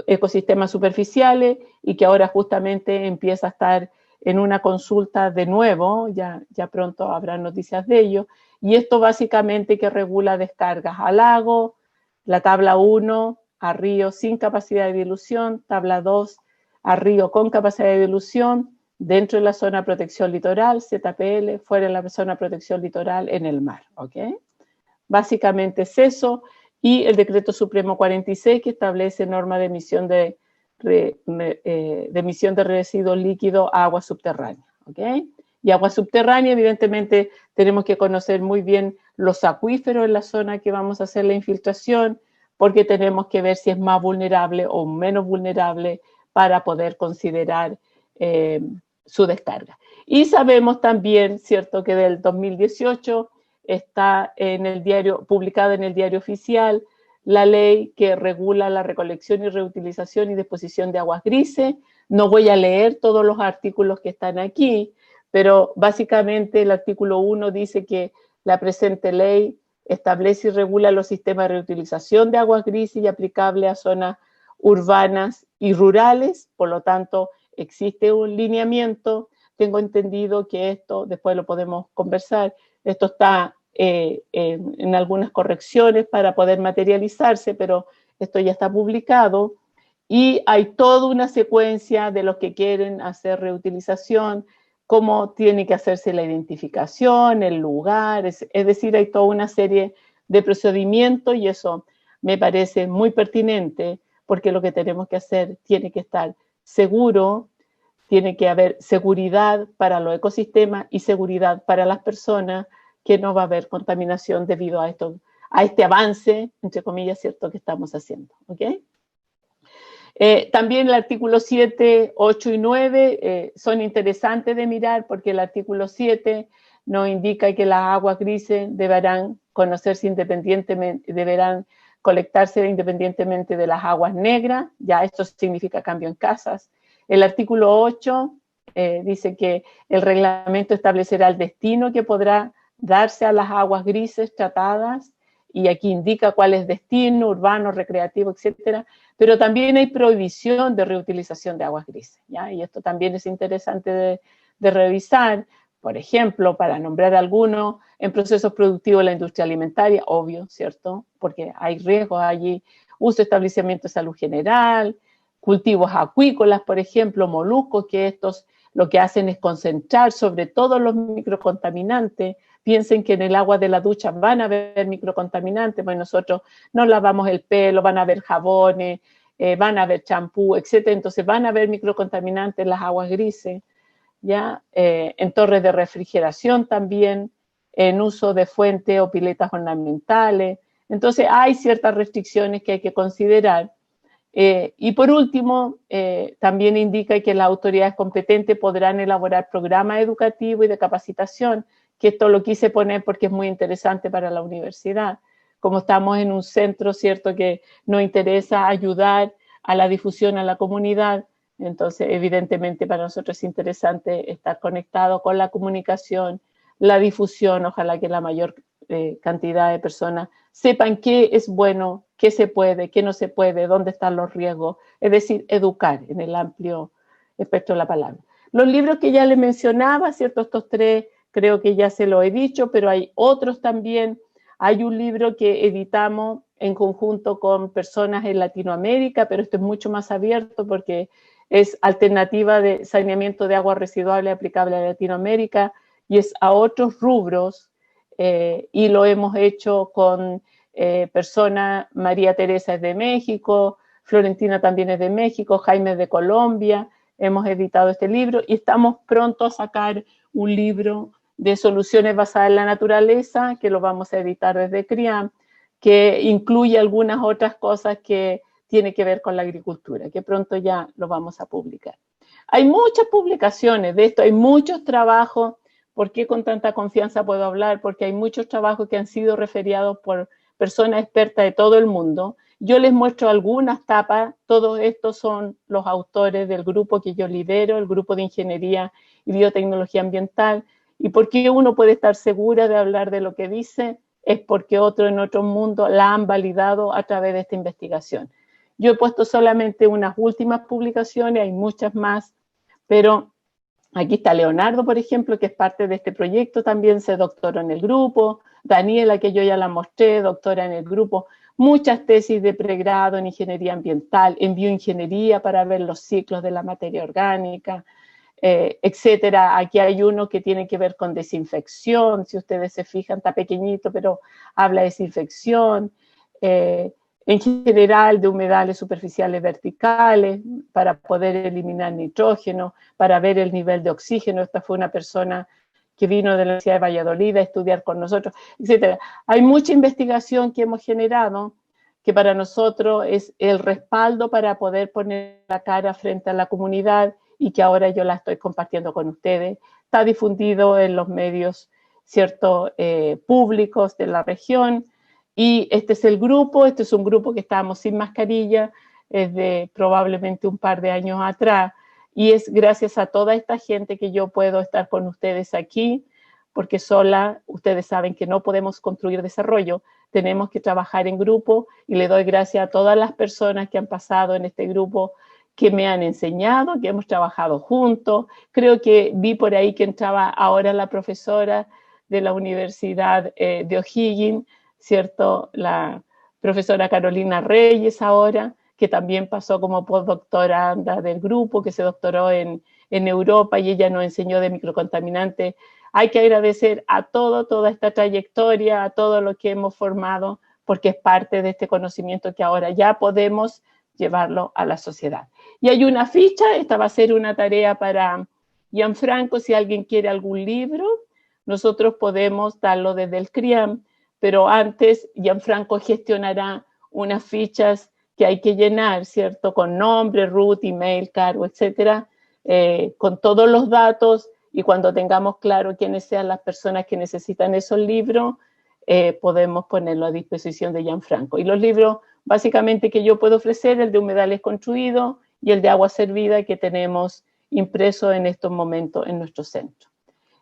ecosistemas superficiales, y que ahora justamente empieza a estar en una consulta de nuevo, ya pronto habrá noticias de ello, y esto básicamente que regula descargas a lago, la tabla 1 a río sin capacidad de dilución, tabla 2 a río con capacidad de dilución, dentro de la zona de protección litoral, ZPL, fuera de la zona de protección litoral, en el mar, ¿ok? Básicamente es eso, y el Decreto Supremo 46 que establece norma de emisión de residuos líquidos a agua subterránea, ¿ok? Y agua subterránea, evidentemente, tenemos que conocer muy bien los acuíferos en la zona que vamos a hacer la infiltración, porque tenemos que ver si es más vulnerable o menos vulnerable para poder considerar su descarga. Y sabemos también, ¿cierto?, que del 2018 está en el diario, publicada en el Diario Oficial, la ley que regula la recolección y reutilización y disposición de aguas grises. No voy a leer todos los artículos que están aquí, pero básicamente el artículo 1 dice que la presente ley establece y regula los sistemas de reutilización de aguas grises y aplicable a zonas urbanas y rurales, por lo tanto, existe un lineamiento. Tengo entendido que esto, después lo podemos conversar, esto está en algunas correcciones para poder materializarse, pero esto ya está publicado, y hay toda una secuencia de los que quieren hacer reutilización, cómo tiene que hacerse la identificación, el lugar, es decir, hay toda una serie de procedimientos, y eso me parece muy pertinente, porque lo que tenemos que hacer tiene que estar seguro, tiene que haber seguridad para los ecosistemas y seguridad para las personas, que no va a haber contaminación debido a esto, a este avance, entre comillas, cierto, que estamos haciendo, ¿ok? También el artículo 7, 8 y 9 son interesantes de mirar, porque el artículo 7 nos indica que las aguas grises deberán conocerse independientemente, deberán colectarse independientemente de las aguas negras, ya esto significa cambio en casas. El artículo 8 dice que el reglamento establecerá el destino que podrá darse a las aguas grises tratadas, y aquí indica cuál es destino, urbano, recreativo, etcétera, pero también hay prohibición de reutilización de aguas grises, ¿ya? Y esto también es interesante de revisar. Por ejemplo, para nombrar algunos, en procesos productivos de la industria alimentaria, obvio, ¿cierto? Porque hay riesgos allí, uso, establecimiento de salud general, cultivos acuícolas, por ejemplo, moluscos, que estos lo que hacen es concentrar sobre todo los microcontaminantes. Piensen que en el agua de la ducha van a haber microcontaminantes, pues nosotros nos lavamos el pelo, van a haber jabones, van a haber champú, etc. Entonces van a haber microcontaminantes en las aguas grises, ¿ya? En torres de refrigeración también, en uso de fuentes o piletas ornamentales. Entonces hay ciertas restricciones que hay que considerar. Y por último, también indica que las autoridades competentes podrán elaborar programas educativos y de capacitación, que esto lo quise poner porque es muy interesante para la universidad. Como estamos en un centro, ¿cierto?, que nos interesa ayudar a la difusión a la comunidad, entonces evidentemente para nosotros es interesante estar conectado con la comunicación, la difusión, ojalá que la mayor cantidad de personas sepan qué es bueno, qué se puede, qué no se puede, dónde están los riesgos, es decir, educar en el amplio espectro de la palabra. Los libros que ya les mencionaba, ¿cierto? Estos tres creo que ya se lo he dicho, pero hay otros también. Hay un libro que editamos en conjunto con personas en Latinoamérica, pero esto es mucho más abierto porque es alternativa de saneamiento de agua residuable aplicable a Latinoamérica y es a otros rubros, y lo hemos hecho con personas. María Teresa es de México, Florentina también es de México, Jaime es de Colombia. Hemos editado este libro y estamos pronto a sacar un libro de soluciones basadas en la naturaleza, que lo vamos a editar desde CRIAM, que incluye algunas otras cosas que tienen que ver con la agricultura, que pronto ya lo vamos a publicar. Hay muchas publicaciones de esto, hay muchos trabajos. ¿Por qué con tanta confianza puedo hablar? Porque hay muchos trabajos que han sido referidos por personas expertas de todo el mundo. Yo les muestro algunas tapas. Todos estos son los autores del grupo que yo lidero, el grupo de Ingeniería y Biotecnología Ambiental. ¿Y por qué uno puede estar segura de hablar de lo que dice? Es porque otros en otro mundo la han validado a través de esta investigación. Yo he puesto solamente unas últimas publicaciones, hay muchas más, pero aquí está Leonardo, por ejemplo, que es parte de este proyecto, también se doctoró en el grupo. Daniela, que yo ya la mostré, doctora en el grupo. Muchas tesis de pregrado en ingeniería ambiental, en bioingeniería para ver los ciclos de la materia orgánica, etcétera. Aquí hay uno que tiene que ver con desinfección, si ustedes se fijan, está pequeñito, pero habla de desinfección. En general de humedales superficiales verticales para poder eliminar nitrógeno, para ver el nivel de oxígeno. Esta fue una persona que vino de la Universidad de Valladolid a estudiar con nosotros, etc. Hay mucha investigación que hemos generado que para nosotros es el respaldo para poder poner la cara frente a la comunidad y que ahora yo la estoy compartiendo con ustedes. Está difundido en los medios, ¿cierto?, públicos de la región. Y este es el grupo, este es un grupo que estábamos sin mascarilla desde probablemente un par de años atrás, y es gracias a toda esta gente que yo puedo estar con ustedes aquí, porque sola, ustedes saben que no podemos construir desarrollo, tenemos que trabajar en grupo, y le doy gracias a todas las personas que han pasado en este grupo, que me han enseñado, que hemos trabajado juntos. Creo que vi por ahí que entraba ahora la profesora de la Universidad de O'Higgins, ¿cierto? La profesora Carolina Reyes ahora, que también pasó como postdoctoranda del grupo, que se doctoró en Europa, y ella nos enseñó de microcontaminantes. Hay que agradecer a toda esta trayectoria, a todo lo que hemos formado, porque es parte de este conocimiento que ahora ya podemos llevarlo a la sociedad. Y hay una ficha, esta va a ser una tarea para Gianfranco, si alguien quiere algún libro, nosotros podemos darlo desde el CRIAM, pero antes Gianfranco gestionará unas fichas que hay que llenar, ¿cierto? Con nombre, root, email, cargo, etcétera, con todos los datos, y cuando tengamos claro quiénes sean las personas que necesitan esos libros, podemos ponerlo a disposición de Gianfranco. Y los libros, básicamente, que yo puedo ofrecer, el de humedales construidos y el de agua servida que tenemos impreso en estos momentos en nuestro centro.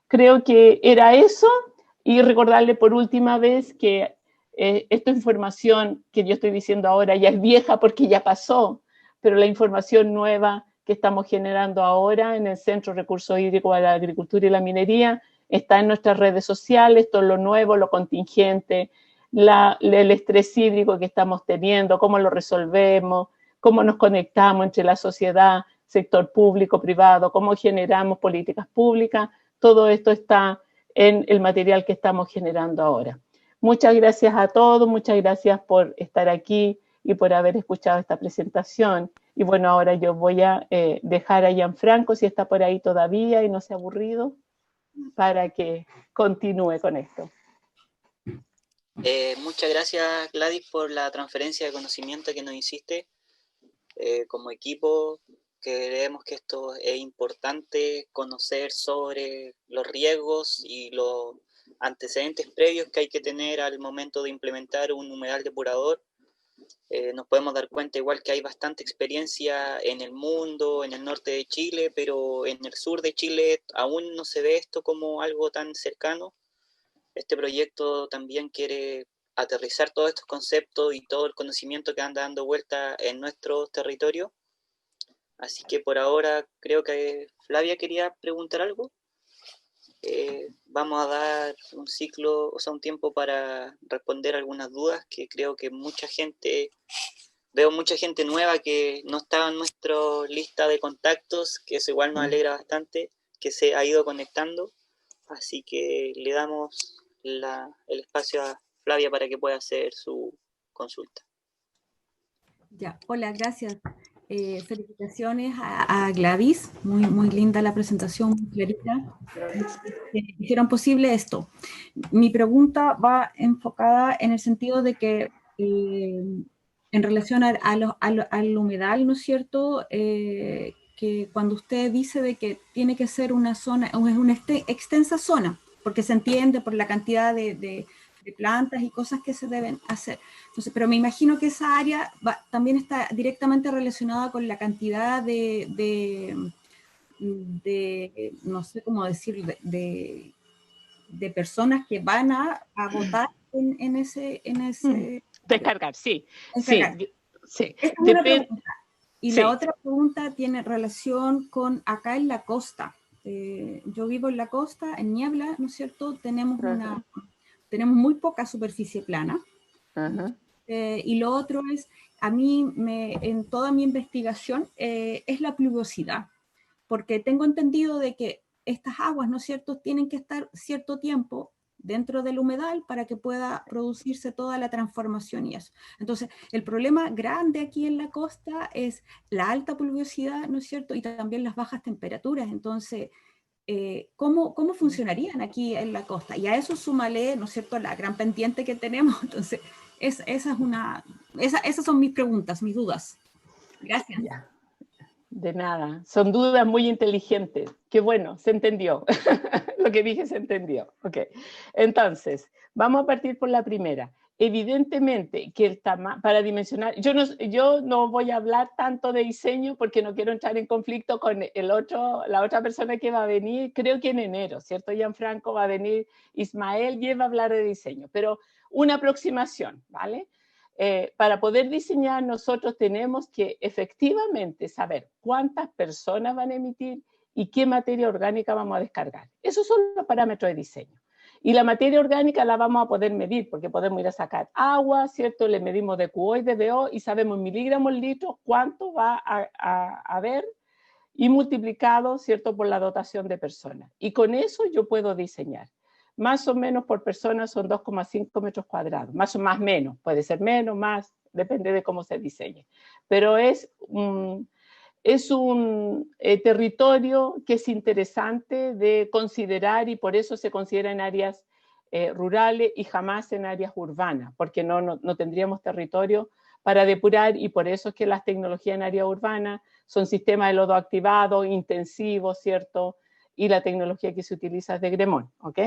Creo que era eso, y recordarle por última vez que esta información que yo estoy diciendo ahora ya es vieja porque ya pasó, pero la información nueva que estamos generando ahora en el Centro de Recursos Hídricos para la Agricultura y la Minería está en nuestras redes sociales, todo lo nuevo, lo contingente, el estrés hídrico que estamos teniendo, cómo lo resolvemos, cómo nos conectamos entre la sociedad, sector público, privado, cómo generamos políticas públicas. Todo esto está en el material que estamos generando ahora. Muchas gracias a todos, muchas gracias por estar aquí y por haber escuchado esta presentación. Y bueno, ahora yo voy a dejar a Gianfranco, si está por ahí todavía y no se ha aburrido, para que continúe con esto. Muchas gracias, Gladys, por la transferencia de conocimiento que nos hiciste. Como equipo, creemos que esto es importante, conocer sobre los riesgos y los antecedentes previos que hay que tener al momento de implementar un humedal depurador. Nos podemos dar cuenta igual que hay bastante experiencia en el mundo, en el norte de Chile, pero en el sur de Chile aún no se ve esto como algo tan cercano. Este proyecto también quiere aterrizar todos estos conceptos y todo el conocimiento que anda dando vuelta en nuestro territorio. Así que por ahora creo que Flavia quería preguntar algo. Vamos a dar un ciclo, o sea, un tiempo para responder algunas dudas que creo que veo mucha gente nueva que no estaba en nuestra lista de contactos, que eso igual nos alegra bastante, que se ha ido conectando. Así que le damos el espacio a Flavia para que pueda hacer su consulta. Ya, hola, gracias. Felicitaciones a Gladys, muy linda la presentación, muy clarita. Hicieron posible esto. Mi pregunta va enfocada en el sentido de que en relación al humedal, ¿no es cierto? Que cuando usted dice de que tiene que ser una zona, es una extensa zona, porque se entiende por la cantidad de plantas y cosas que se deben hacer. Entonces, pero me imagino que esa área también está directamente relacionada con la cantidad de no sé cómo decir, de personas que van a votar en ese descargar, sí. Descargar. Sí. Esa es una pregunta. Y la otra pregunta tiene relación con acá en la costa. Yo vivo en la costa, en Niebla, ¿no es cierto? Tenemos muy poca superficie plana. Y lo otro es, a mí, en toda mi investigación, es la pluviosidad, porque tengo entendido de que estas aguas, ¿no es cierto?, tienen que estar cierto tiempo dentro del humedal para que pueda producirse toda la transformación y eso. Entonces, el problema grande aquí en la costa es la alta pluviosidad, ¿no es cierto?, y también las bajas temperaturas. Entonces, ¿cómo funcionarían aquí en la costa? Y a eso súmale, ¿no es cierto?, la gran pendiente que tenemos. Entonces, esas son mis preguntas, mis dudas. Gracias. Ya. De nada, son dudas muy inteligentes. Qué bueno, se entendió. Lo que dije se entendió. Ok, entonces, vamos a partir por la primera. evidentemente que el tamaño, para dimensionar, yo no voy a hablar tanto de diseño porque no quiero entrar en conflicto con la otra persona que va a venir, creo que en enero, ¿cierto? Gianfranco va a venir, Ismael y va a hablar de diseño, pero una aproximación, ¿vale? Para poder diseñar nosotros tenemos que efectivamente saber cuántas personas van a emitir y qué materia orgánica vamos a descargar. Esos son los parámetros de diseño. Y la materia orgánica la vamos a poder medir, porque podemos ir a sacar agua, ¿cierto? Le medimos DQO y DBO y sabemos en miligramos litros cuánto va a haber y multiplicado, ¿cierto? Por la dotación de personas. Y con eso yo puedo diseñar. Más o menos por persona son 2,5 metros cuadrados, más o más menos, puede ser menos, más, depende de cómo se diseñe. Pero es un territorio que es interesante de considerar y por eso se considera en áreas rurales y jamás en áreas urbanas, porque no tendríamos territorio para depurar y por eso es que las tecnologías en área urbana son sistemas de lodo activado, intensivos, ¿cierto? Y la tecnología que se utiliza es de Gremón, ¿ok?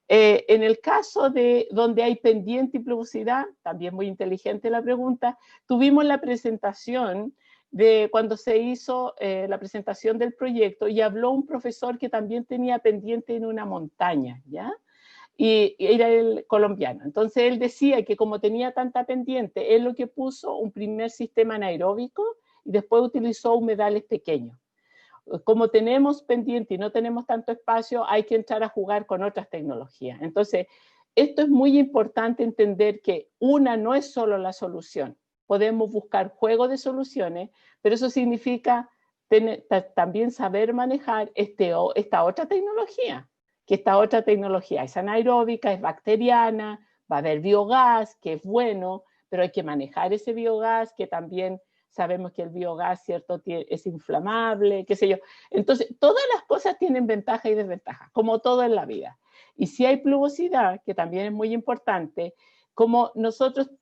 En el caso de donde hay pendiente y pluviosidad, también muy inteligente la pregunta, tuvimos la presentación de cuando se hizo la presentación del proyecto y habló un profesor que también tenía pendiente en una montaña, ¿ya? Y era el colombiano. Entonces él decía que como tenía tanta pendiente, él lo que puso un primer sistema anaeróbico y después utilizó humedales pequeños. Como tenemos pendiente y no tenemos tanto espacio, hay que entrar a jugar con otras tecnologías. Entonces, esto es muy importante entender que una no es solo la solución. Podemos buscar juegos de soluciones, pero eso significa también saber manejar esta otra tecnología, que esta otra tecnología es anaeróbica, es bacteriana, va a haber biogás, que es bueno, pero hay que manejar ese biogás, que también sabemos que el biogás, ¿cierto?, es inflamable, qué sé yo. Entonces, todas las cosas tienen ventajas y desventajas, como todo en la vida. Y si hay pluviosidad, que también es muy importante, como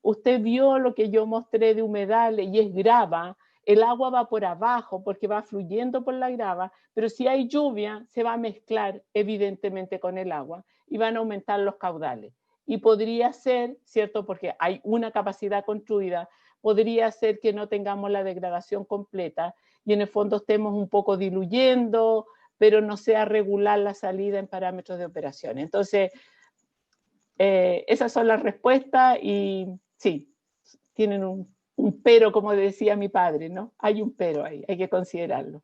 usted vio lo que yo mostré de humedales y es grava, el agua va por abajo porque va fluyendo por la grava, pero si hay lluvia, se va a mezclar evidentemente con el agua y van a aumentar los caudales. Y podría ser, ¿cierto?, porque hay una capacidad construida, podría ser que no tengamos la degradación completa y en el fondo estemos un poco diluyendo, pero no sea regular la salida en parámetros de operación. Entonces, esas son las respuestas y sí, tienen un pero, como decía mi padre, ¿no? Hay un pero ahí, hay que considerarlo.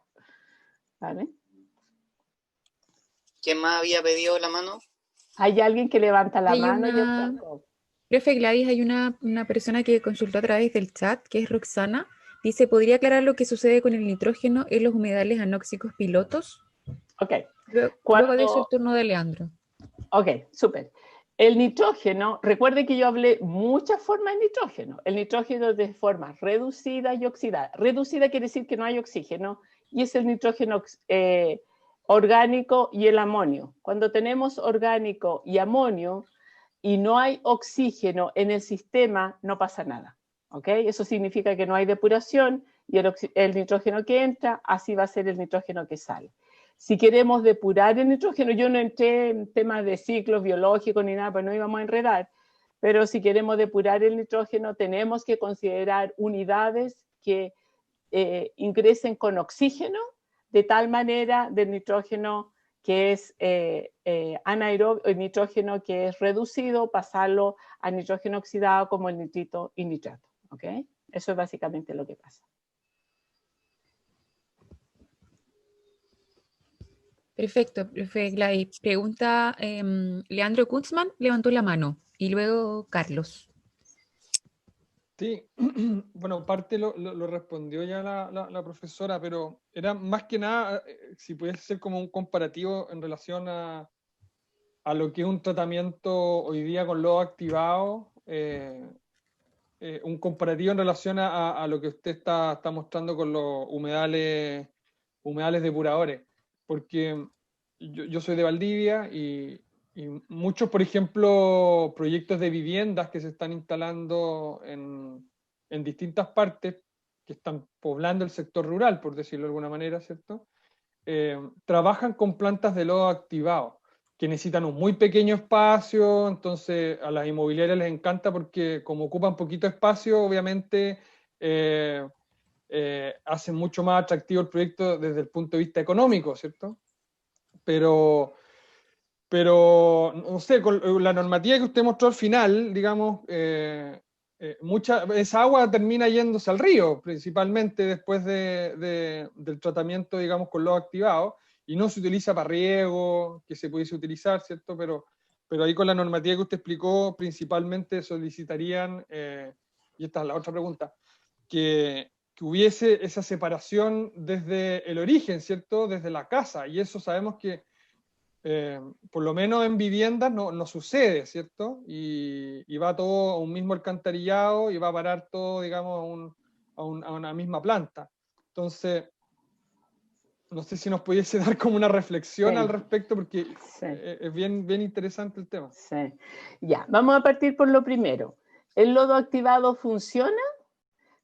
¿Vale? ¿Quién más había pedido la mano? ¿Hay alguien que levanta la Hay mano? una, profe Gladys, hay una persona que consultó a través del chat, que es Roxana. Dice, ¿podría aclarar lo que sucede con el nitrógeno en los humedales anóxicos pilotos? Ok. Luego de eso el turno de Leandro. Ok, súper. El nitrógeno, recuerde que yo hablé muchas formas de nitrógeno. El nitrógeno de forma reducida y oxidada. Reducida quiere decir que no hay oxígeno y es el nitrógeno orgánico y el amonio. Cuando tenemos orgánico y amonio y no hay oxígeno en el sistema, no pasa nada. ¿Ok? Eso significa que no hay depuración y el nitrógeno que entra, así va a ser el nitrógeno que sale. Si queremos depurar el nitrógeno, yo no entré en temas de ciclos biológicos ni nada, pues no íbamos a enredar, pero si queremos depurar el nitrógeno, tenemos que considerar unidades que ingresen con oxígeno, de tal manera del nitrógeno que es anaeróbico, el nitrógeno que es reducido, pasarlo a nitrógeno oxidado como el nitrito y nitrato. ¿Okay? Eso es básicamente lo que pasa. Perfecto, profe Gladys. Pregunta, Leandro Kunzman levantó la mano y luego Carlos. Sí, bueno, parte lo respondió ya la profesora, pero era más que nada, si pudiese ser como un comparativo en relación a lo que es un tratamiento hoy día con lodo activado, un comparativo en relación a lo que usted está mostrando con los humedales depuradores, porque yo soy de Valdivia y muchos, por ejemplo, proyectos de viviendas que se están instalando en distintas partes, que están poblando el sector rural, por decirlo de alguna manera, ¿cierto? Trabajan con plantas de lodo activado. que necesitan un muy pequeño espacio, entonces a las inmobiliarias les encanta porque como ocupan poquito espacio, obviamente hacen mucho más atractivo el proyecto desde el punto de vista económico, ¿cierto? Pero no sé, con la normativa que usted mostró al final, digamos, esa agua termina yéndose al río, principalmente después del tratamiento, digamos, con los activados, y no se utiliza para riego, que se pudiese utilizar, ¿cierto? Pero ahí con la normativa que usted explicó, principalmente solicitarían, y esta es la otra pregunta, que hubiese esa separación desde el origen, ¿cierto? Desde la casa, y eso sabemos que por lo menos en viviendas no sucede, ¿cierto? Y va todo a un mismo alcantarillado y va a parar todo, digamos, a una misma planta. Entonces, no sé si nos pudiese dar como una reflexión al respecto, porque es bien interesante el tema. Sí. Ya, vamos a partir por lo primero. ¿El lodo activado funciona?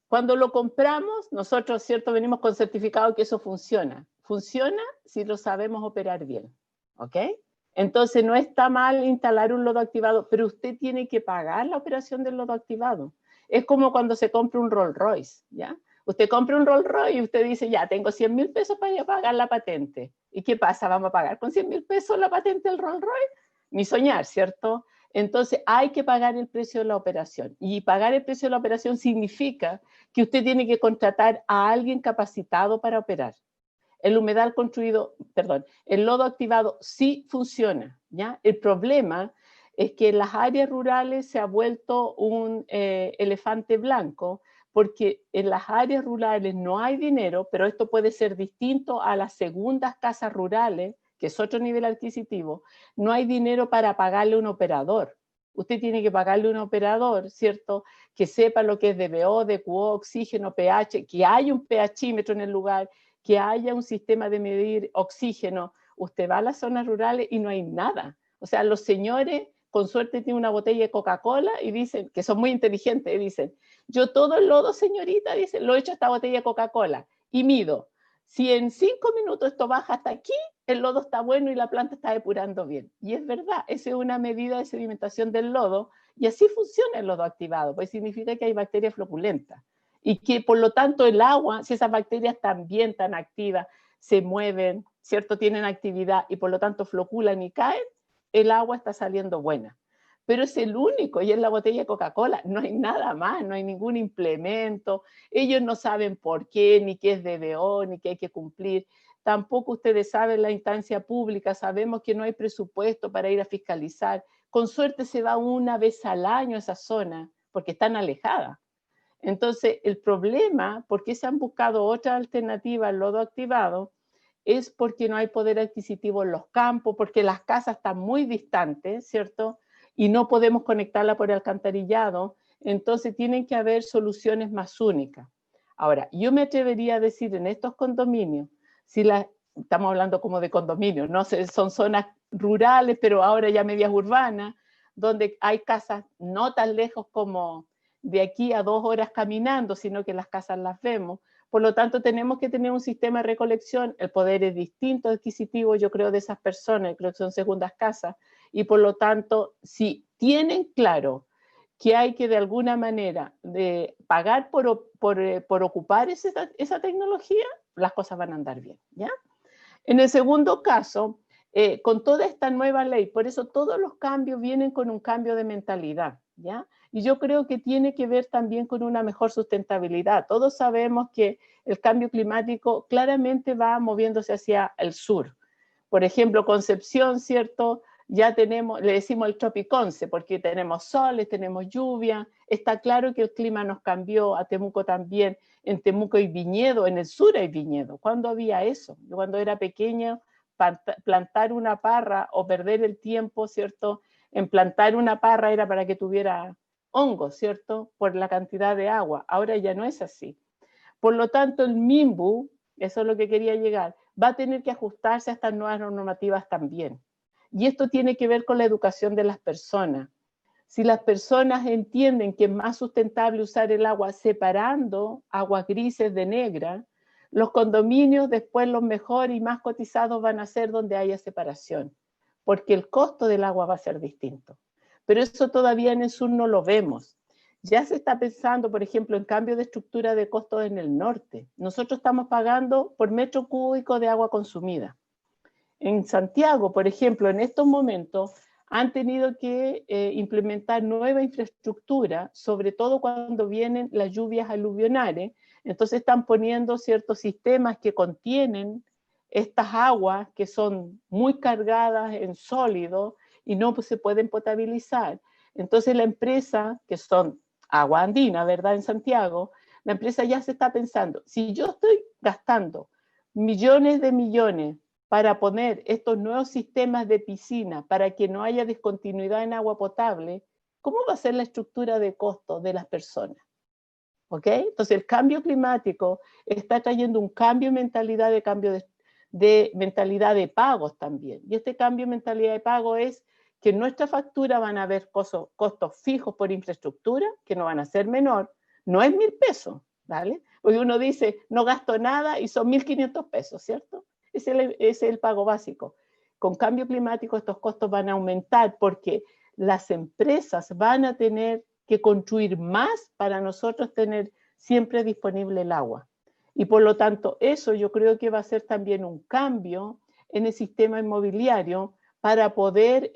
Cuando lo compramos, nosotros, ¿cierto? Venimos con certificado que eso funciona. Funciona si lo sabemos operar bien. ¿Ok? Entonces no está mal instalar un lodo activado, pero usted tiene que pagar la operación del lodo activado. Es como cuando se compra un Rolls Royce, ¿ya? Usted compra un Rolls Royce y usted dice, ya, tengo 100.000 pesos para ir a pagar la patente. ¿Y qué pasa? ¿Vamos a pagar con 100.000 pesos la patente del Rolls Royce? Ni soñar, ¿cierto? Entonces hay que pagar el precio de la operación. Y pagar el precio de la operación significa que usted tiene que contratar a alguien capacitado para operar. El humedal construido, perdón, el lodo activado sí funciona, ¿ya? El problema es que en las áreas rurales se ha vuelto un elefante blanco, porque en las áreas rurales no hay dinero, pero esto puede ser distinto a las segundas casas rurales, que es otro nivel adquisitivo, no hay dinero para pagarle a un operador. Usted tiene que pagarle a un operador, ¿cierto? Que sepa lo que es DBO, DQO, oxígeno, pH, que hay un pHímetro en el lugar, que haya un sistema de medir oxígeno. Usted va a las zonas rurales y no hay nada. O sea, los señores con suerte tienen una botella de Coca-Cola y dicen, que son muy inteligentes, dicen, yo todo el lodo, señorita, dicen, lo he hecho a esta botella de Coca-Cola y mido. Si en 5 minutos esto baja hasta aquí, el lodo está bueno y la planta está depurando bien. Y es verdad, esa es una medida de sedimentación del lodo y así funciona el lodo activado, pues significa que hay bacterias floculentas. Y que por lo tanto el agua, si esas bacterias también están activas, se mueven, ¿cierto? Tienen actividad y por lo tanto floculan y caen, el agua está saliendo buena. Pero es el único y es la botella de Coca-Cola, no hay nada más, no hay ningún implemento, ellos no saben por qué, ni qué es DBO, ni qué hay que cumplir. Tampoco ustedes saben la instancia pública, sabemos que no hay presupuesto para ir a fiscalizar. Con suerte se va una vez al año a esa zona, porque están alejadas. Entonces, el problema, ¿por qué se han buscado otra alternativa al lodo activado? Es porque no hay poder adquisitivo en los campos, porque las casas están muy distantes, ¿cierto? Y no podemos conectarla por el alcantarillado, entonces tienen que haber soluciones más únicas. Ahora, yo me atrevería a decir en estos condominios, estamos hablando como de condominios, no sé, son zonas rurales, pero ahora ya medias urbanas, donde hay casas no tan lejos como de aquí a 2 horas caminando, sino que las casas las vemos. Por lo tanto, tenemos que tener un sistema de recolección. El poder es distinto adquisitivo, yo creo, de esas personas, creo que son segundas casas, y por lo tanto, si tienen claro que hay que de alguna manera pagar por ocupar esa tecnología, las cosas van a andar bien, ¿ya? En el segundo caso, con toda esta nueva ley, por eso todos los cambios vienen con un cambio de mentalidad, ¿ya? Y yo creo que tiene que ver también con una mejor sustentabilidad. Todos sabemos que el cambio climático claramente va moviéndose hacia el sur. Por ejemplo, Concepción, ¿cierto? Ya tenemos, le decimos el Tropiconce, porque tenemos soles, tenemos lluvia. Está claro que el clima nos cambió, a Temuco también. En Temuco hay viñedo, en el sur hay viñedo. ¿Cuándo había eso? Yo cuando era pequeña, plantar una parra o perder el tiempo, ¿cierto? En plantar una parra era para que tuviera hongos, ¿cierto? Por la cantidad de agua. Ahora ya no es así. Por lo tanto, el MIMBU, eso es lo que quería llegar, va a tener que ajustarse a estas nuevas normativas también. Y esto tiene que ver con la educación de las personas. Si las personas entienden que es más sustentable usar el agua separando aguas grises de negra, los condominios después los mejores y más cotizados van a ser donde haya separación. porque el costo del agua va a ser distinto. Pero eso todavía en el sur no lo vemos. Ya se está pensando, por ejemplo, en cambio de estructura de costos en el norte. Nosotros estamos pagando por metro cúbico de agua consumida. En Santiago, por ejemplo, en estos momentos han tenido que implementar nueva infraestructura, sobre todo cuando vienen las lluvias aluvionales. Entonces están poniendo ciertos sistemas que contienen estas aguas que son muy cargadas en sólido y no se pueden potabilizar. Entonces la empresa, que son Agua Andina, ¿verdad? En Santiago, la empresa ya se está pensando, si yo estoy gastando millones de millones para poner estos nuevos sistemas de piscina para que no haya discontinuidad en agua potable, ¿cómo va a ser la estructura de costos de las personas? ¿Ok? Entonces el cambio climático está trayendo un cambio de mentalidad, de mentalidad de pagos también. Y este cambio de mentalidad de pago es que en nuestra factura van a haber costos fijos por infraestructura, que no van a ser menor, no es 1.000 pesos, ¿vale? Porque uno dice, no gasto nada y son 1.500 pesos, ¿cierto? Ese es el pago básico. Con cambio climático estos costos van a aumentar porque las empresas van a tener que construir más para nosotros tener siempre disponible el agua. Y por lo tanto, eso yo creo que va a ser también un cambio en el sistema inmobiliario para poder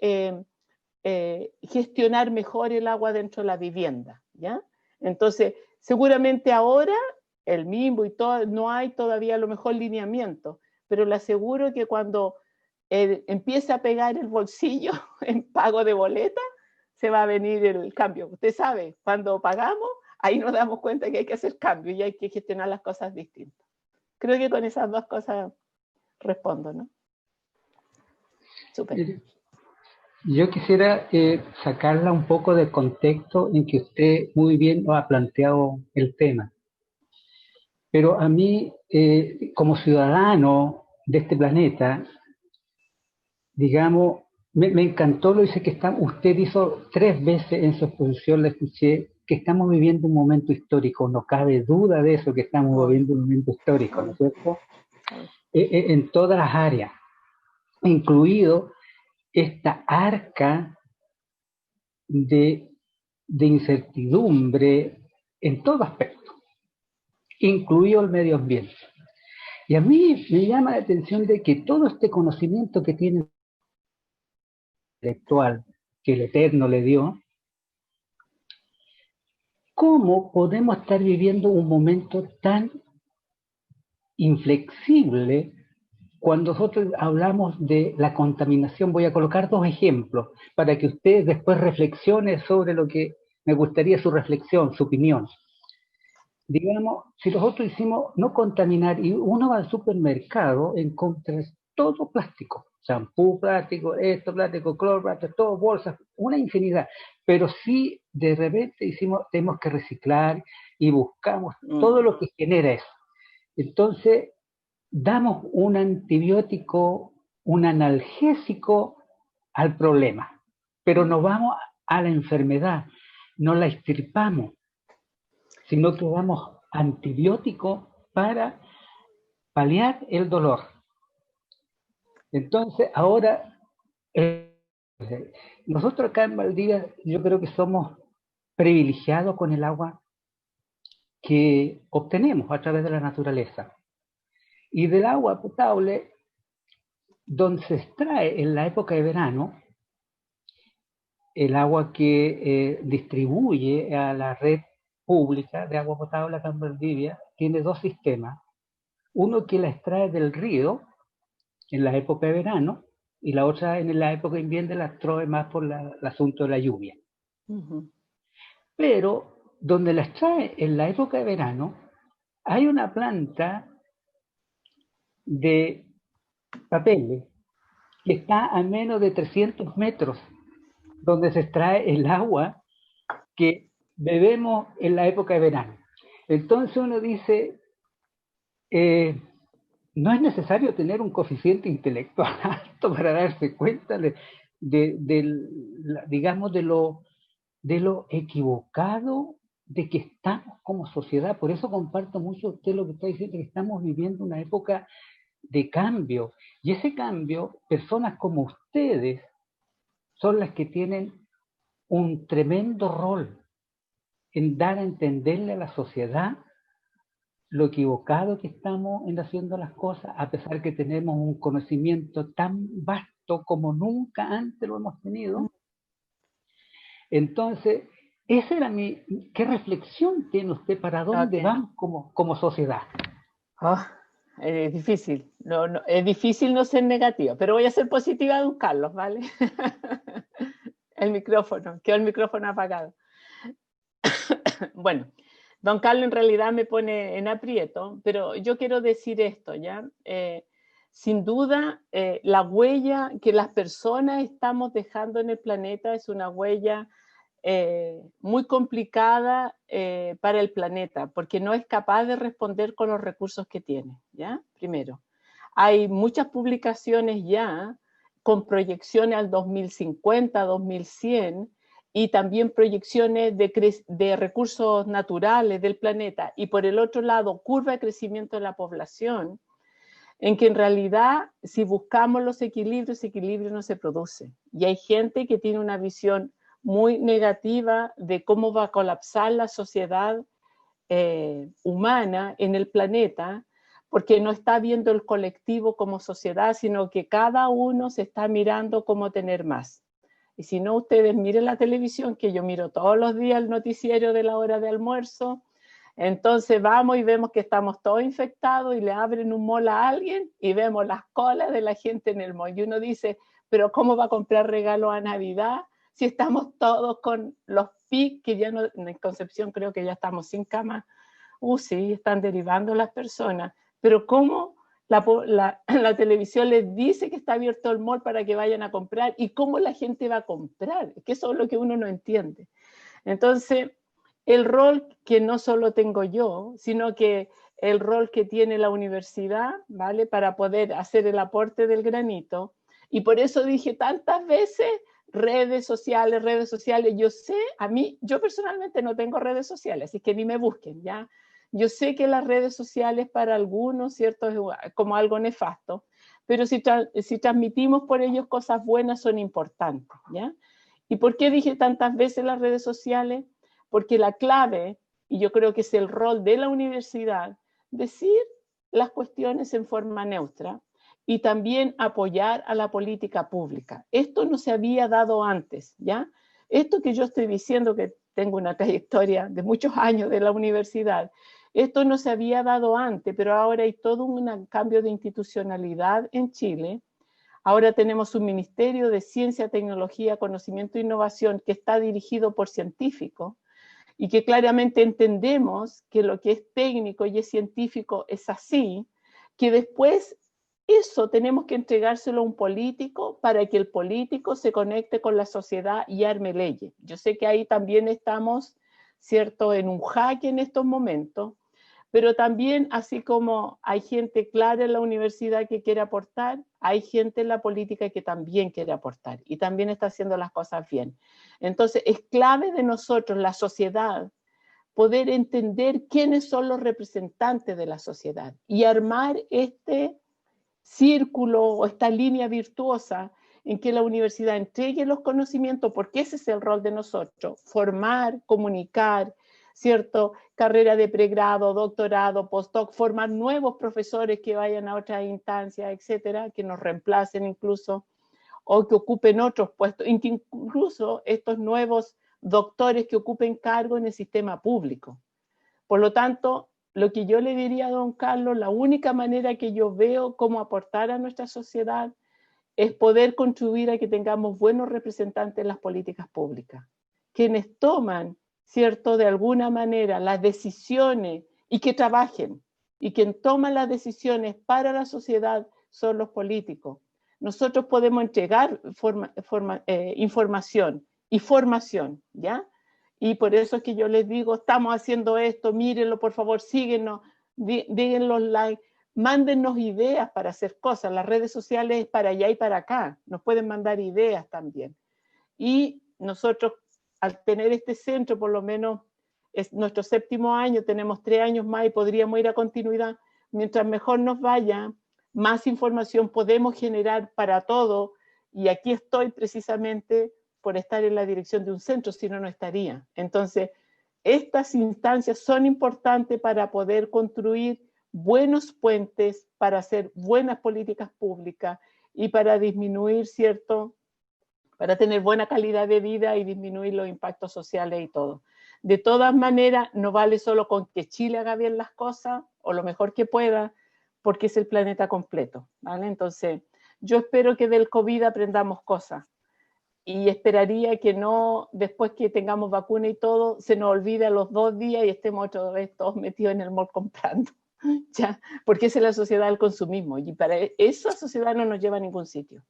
gestionar mejor el agua dentro de la vivienda, ¿ya? Entonces, seguramente ahora el MIMBO y todo, no hay todavía a lo mejor lineamiento, pero le aseguro que cuando empiece a pegar el bolsillo en pago de boleta, se va a venir el cambio. Usted sabe, cuando pagamos, ahí nos damos cuenta que hay que hacer cambio y hay que gestionar las cosas distintas. Creo que con esas dos cosas respondo, ¿no? Súper. Yo quisiera sacarla un poco del contexto en que usted muy bien lo ha planteado el tema. Pero a mí, como ciudadano de este planeta, digamos, me encantó lo dice que usted hizo 3 veces en su exposición, le escuché, que estamos viviendo un momento histórico, no cabe duda de eso, que estamos viviendo un momento histórico, ¿no es cierto? En todas las áreas, incluido esta arca de incertidumbre en todo aspecto, incluido el medio ambiente. Y a mí me llama la atención de que todo este conocimiento que tiene el intelectual, que el Eterno le dio, ¿cómo podemos estar viviendo un momento tan inflexible cuando nosotros hablamos de la contaminación? Voy a colocar 2 ejemplos para que ustedes después reflexionen sobre lo que me gustaría su reflexión, su opinión. Digamos, si nosotros hicimos no contaminar y uno va al supermercado, encuentra todo plástico, champú plástico, esto plástico, cloro plástico, todo bolsas, una infinidad. Pero si de repente tenemos que reciclar y buscamos todo lo que genera eso. Entonces, damos un antibiótico, un analgésico al problema, pero no vamos a la enfermedad, no la extirpamos, sino que damos antibiótico para paliar el dolor. Entonces, ahora, nosotros acá en Valdivia, yo creo que somos privilegiados con el agua que obtenemos a través de la naturaleza. Y del agua potable, donde se extrae en la época de verano, el agua que distribuye a la red pública de agua potable acá en Valdivia, tiene 2 sistemas. Uno que la extrae del río en la época de verano y la otra en la época de invierno la extrae más por el asunto de la lluvia. Pero donde la extrae en la época de verano, hay una planta de papeles que está a menos de 300 metros, donde se extrae el agua que bebemos en la época de verano. Entonces uno dice, no es necesario tener un coeficiente intelectual alto para darse cuenta digamos, de lo equivocado de que estamos como sociedad. Por eso comparto mucho usted lo que está diciendo, que estamos viviendo una época de cambio. Y ese cambio, personas como ustedes son las que tienen un tremendo rol en dar a entenderle a la sociedad lo equivocado que estamos en haciendo las cosas, a pesar que tenemos un conocimiento tan vasto como nunca antes lo hemos tenido. Entonces, esa era ¿qué reflexión tiene usted para dónde vamos como sociedad? Es difícil, es difícil no ser negativa, pero voy a ser positiva, don Carlos, ¿vale? El micrófono, quedó el micrófono apagado. Bueno, don Carlos en realidad me pone en aprieto, pero yo quiero decir esto, ¿ya? Sin duda, la huella que las personas estamos dejando en el planeta es una huella muy complicada para el planeta, porque no es capaz de responder con los recursos que tiene, ¿ya? Primero, hay muchas publicaciones ya con proyecciones al 2050, 2100, y también proyecciones de recursos naturales del planeta, y por el otro lado, curva de crecimiento de la población, en que en realidad, si buscamos los equilibrios, ese equilibrio no se produce. Y hay gente que tiene una visión muy negativa de cómo va a colapsar la sociedad humana en el planeta, porque no está viendo el colectivo como sociedad, sino que cada uno se está mirando cómo tener más. Y si no, ustedes miren la televisión, que yo miro todos los días el noticiero de la hora de almuerzo, entonces vamos y vemos que estamos todos infectados y le abren un mall a alguien y vemos las colas de la gente en el mall. Y uno dice, pero ¿cómo va a comprar regalos a Navidad si estamos todos con los PIC, que ya no, en Concepción creo que ya estamos sin cama? Sí, están derivando las personas. Pero ¿cómo la televisión les dice que está abierto el mall para que vayan a comprar? ¿Y cómo la gente va a comprar? Que eso es lo que uno no entiende. Entonces, el rol que no solo tengo yo, sino que el rol que tiene la universidad, ¿vale? Para poder hacer el aporte del granito. Y por eso dije tantas veces redes sociales. Yo sé, yo personalmente no tengo redes sociales, así que ni me busquen, ¿ya? Yo sé que las redes sociales para algunos, ¿cierto? Es como algo nefasto, pero si transmitimos por ellos cosas buenas son importantes, ¿ya? ¿Y por qué dije tantas veces las redes sociales? Porque la clave, y yo creo que es el rol de la universidad, decir las cuestiones en forma neutra y también apoyar a la política pública. Esto no se había dado antes, ¿ya? Esto que yo estoy diciendo, que tengo una trayectoria de muchos años de la universidad, esto no se había dado antes, pero ahora hay todo un cambio de institucionalidad en Chile. Ahora tenemos un Ministerio de Ciencia, Tecnología, Conocimiento e Innovación que está dirigido por científicos y que claramente entendemos que lo que es técnico y es científico es así, que después eso tenemos que entregárselo a un político para que el político se conecte con la sociedad y arme leyes. Yo sé que ahí también estamos, ¿cierto?, en un jaque en estos momentos, pero también, así como hay gente clara en la universidad que quiere aportar, hay gente en la política que también quiere aportar y también está haciendo las cosas bien. Entonces, es clave de nosotros, la sociedad, poder entender quiénes son los representantes de la sociedad y armar este círculo o esta línea virtuosa en que la universidad entregue los conocimientos, porque ese es el rol de nosotros, formar, comunicar, ¿cierto? Carrera de pregrado, doctorado, postdoc, formar nuevos profesores que vayan a otras instancias, etcétera, que nos reemplacen incluso, o que ocupen otros puestos, incluso estos nuevos doctores que ocupen cargo en el sistema público. Por lo tanto, lo que yo le diría a don Carlos, la única manera que yo veo cómo aportar a nuestra sociedad es poder contribuir a que tengamos buenos representantes en las políticas públicas, quienes toman, ¿cierto?, de alguna manera las decisiones y que trabajen, y quien toma las decisiones para la sociedad son los políticos. Nosotros podemos entregar información y formación, ¿ya? Y por eso es que yo les digo, estamos haciendo esto, mírenlo, por favor, síguenos, díganlo like, mándennos ideas para hacer cosas. Las redes sociales es para allá y para acá, nos pueden mandar ideas también. Y nosotros, al tener este centro, por lo menos es nuestro 7º año, tenemos 3 años más y podríamos ir a continuidad. Mientras mejor nos vaya, más información podemos generar para todo, y aquí estoy precisamente por estar en la dirección de un centro, si no, no estaría. Entonces, estas instancias son importantes para poder construir buenos puentes, para hacer buenas políticas públicas y para disminuir, ¿cierto?, para tener buena calidad de vida y disminuir los impactos sociales y todo. De todas maneras, no vale solo con que Chile haga bien las cosas o lo mejor que pueda, porque es el planeta completo, ¿vale? Entonces, yo espero que del COVID aprendamos cosas y esperaría que no, después que tengamos vacuna y todo, se nos olvide a los 2 días y estemos otra vez todos metidos en el mall comprando, ¿ya? Porque esa es la sociedad del consumismo y para esa sociedad no nos lleva a ningún sitio.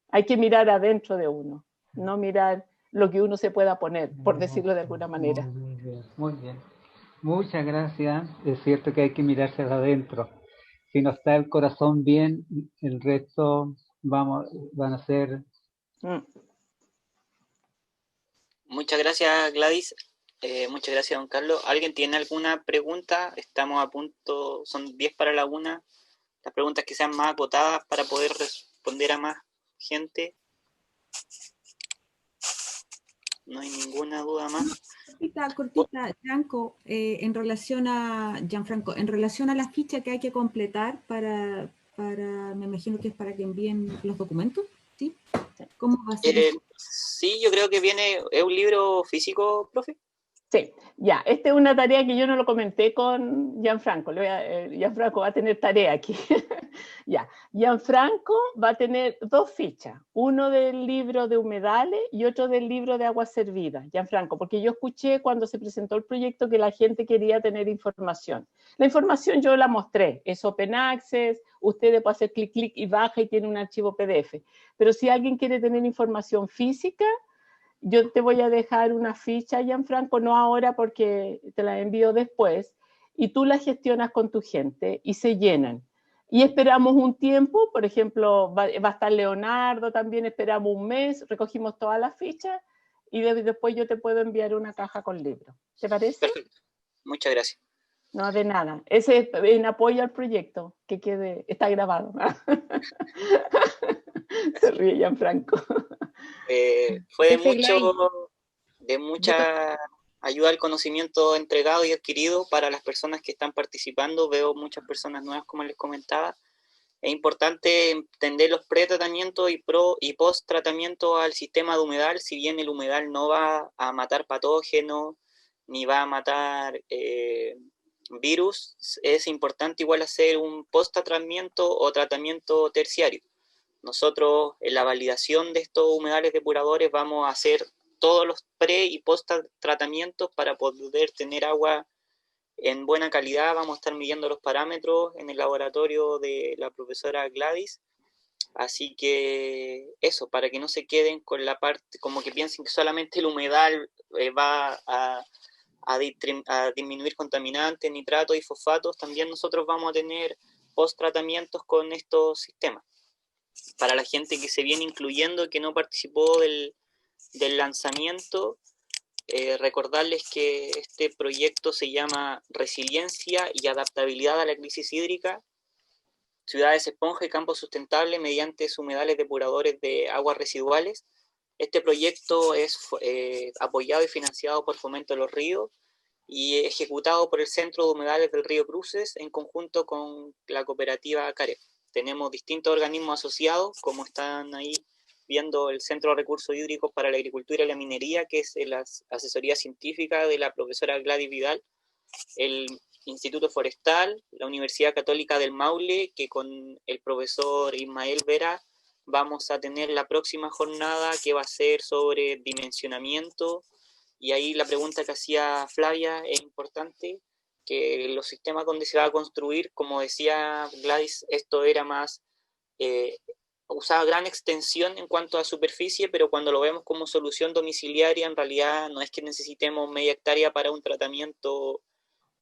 Hay que mirar adentro de uno, no mirar lo que uno se pueda poner, por decirlo de alguna manera. Muy bien, muy bien. Muchas gracias. Es cierto que hay que mirarse adentro. Si no está el corazón bien, el resto van a ser... Muchas gracias, Gladys. Muchas gracias, don Carlos. ¿Alguien tiene alguna pregunta? Estamos a punto, son 10 para la 1. Las preguntas que sean más acotadas para poder responder a más gente. No hay ninguna duda más. Cortita, Gianfranco, en relación a la ficha que hay que completar para, me imagino que es para que envíen los documentos, ¿sí? ¿Cómo va a ser eso? Sí, yo creo que es un libro físico, profe. Sí, ya, esta es una tarea que yo no lo comenté con Gianfranco. Gianfranco va a tener tarea aquí. Ya, Gianfranco va a tener 2 fichas, uno del libro de humedales y otro del libro de aguas servidas. Gianfranco, porque yo escuché cuando se presentó el proyecto que la gente quería tener información. La información yo la mostré, es open access, usted puede hacer clic, clic y baja y tiene un archivo PDF. Pero si alguien quiere tener información física, yo te voy a dejar una ficha, Gianfranco, no ahora porque te la envío después, y tú la gestionas con tu gente y se llenan. Y esperamos un tiempo, por ejemplo, va a estar Leonardo también, esperamos un mes, recogimos todas las fichas y después yo te puedo enviar una caja con libros. ¿Te parece? Perfecto. Muchas gracias. No, de nada. Ese es en apoyo al proyecto, que quede, está grabado. Se ríe Gianfranco. Fue de mucha ayuda al conocimiento entregado y adquirido para las personas que están participando. Veo muchas personas nuevas, como les comentaba. Es importante entender los pretratamientos y post-tratamiento al sistema de humedal. Si bien el humedal no va a matar patógenos, ni va a matar virus, es importante igual hacer un post-tratamiento o tratamiento terciario. Nosotros en la validación de estos humedales depuradores vamos a hacer todos los pre y post tratamientos para poder tener agua en buena calidad. Vamos a estar midiendo los parámetros en el laboratorio de la profesora Gladys. Así que eso, para que no se queden con la parte, como que piensen que solamente el humedal va a disminuir contaminantes, nitratos y fosfatos. También nosotros vamos a tener post tratamientos con estos sistemas. Para la gente que se viene incluyendo, que no participó del lanzamiento, recordarles que este proyecto se llama Resiliencia y Adaptabilidad a la Crisis Hídrica, Ciudades Esponja y Campos Sustentables mediante humedales depuradores de aguas residuales. Este proyecto es apoyado y financiado por Fomento de los Ríos y ejecutado por el Centro de Humedales del Río Cruces en conjunto con la cooperativa CAREF. Tenemos distintos organismos asociados, como están ahí viendo el Centro de Recursos Hídricos para la Agricultura y la Minería, que es la asesoría científica de la profesora Gladys Vidal, el Instituto Forestal, la Universidad Católica del Maule, que con el profesor Ismael Vera vamos a tener la próxima jornada que va a ser sobre dimensionamiento, y ahí la pregunta que hacía Flavia es importante, que los sistemas donde se va a construir, como decía Gladys, esto era más, usaba gran extensión en cuanto a superficie, pero cuando lo vemos como solución domiciliaria, en realidad no es que necesitemos media hectárea para un tratamiento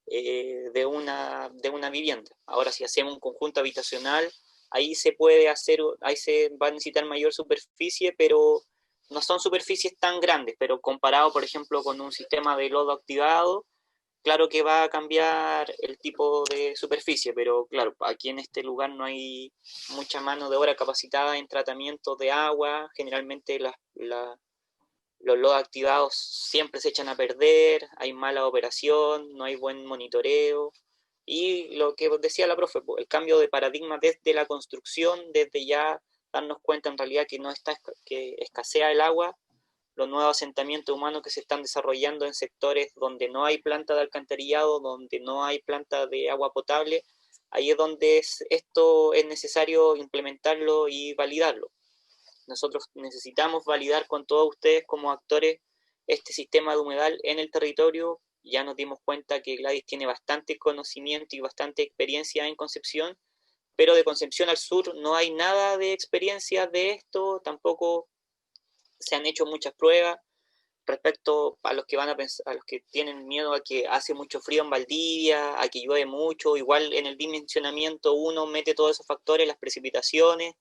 de una vivienda. Ahora, si hacemos un conjunto habitacional, ahí se puede hacer, ahí se va a necesitar mayor superficie, pero no son superficies tan grandes, pero comparado, por ejemplo, con un sistema de lodo activado, claro que va a cambiar el tipo de superficie, pero claro, aquí en este lugar no hay mucha mano de obra capacitada en tratamiento de agua. Generalmente los lodos activados siempre se echan a perder, hay mala operación, no hay buen monitoreo. Y lo que decía la profe, el cambio de paradigma desde la construcción, desde ya darnos cuenta en realidad que no está, que escasea el agua, los nuevos asentamientos humanos que se están desarrollando en sectores donde no hay planta de alcantarillado, donde no hay planta de agua potable, ahí es donde esto es necesario implementarlo y validarlo. Nosotros necesitamos validar con todos ustedes como actores este sistema de humedal en el territorio. Ya nos dimos cuenta que Gladys tiene bastante conocimiento y bastante experiencia en Concepción, pero de Concepción al sur no hay nada de experiencia de esto, tampoco se han hecho muchas pruebas. Respecto a los que van a pensar, a los que tienen miedo a que hace mucho frío en Valdivia, a que llueve mucho, igual en el dimensionamiento uno mete todos esos factores, las precipitaciones.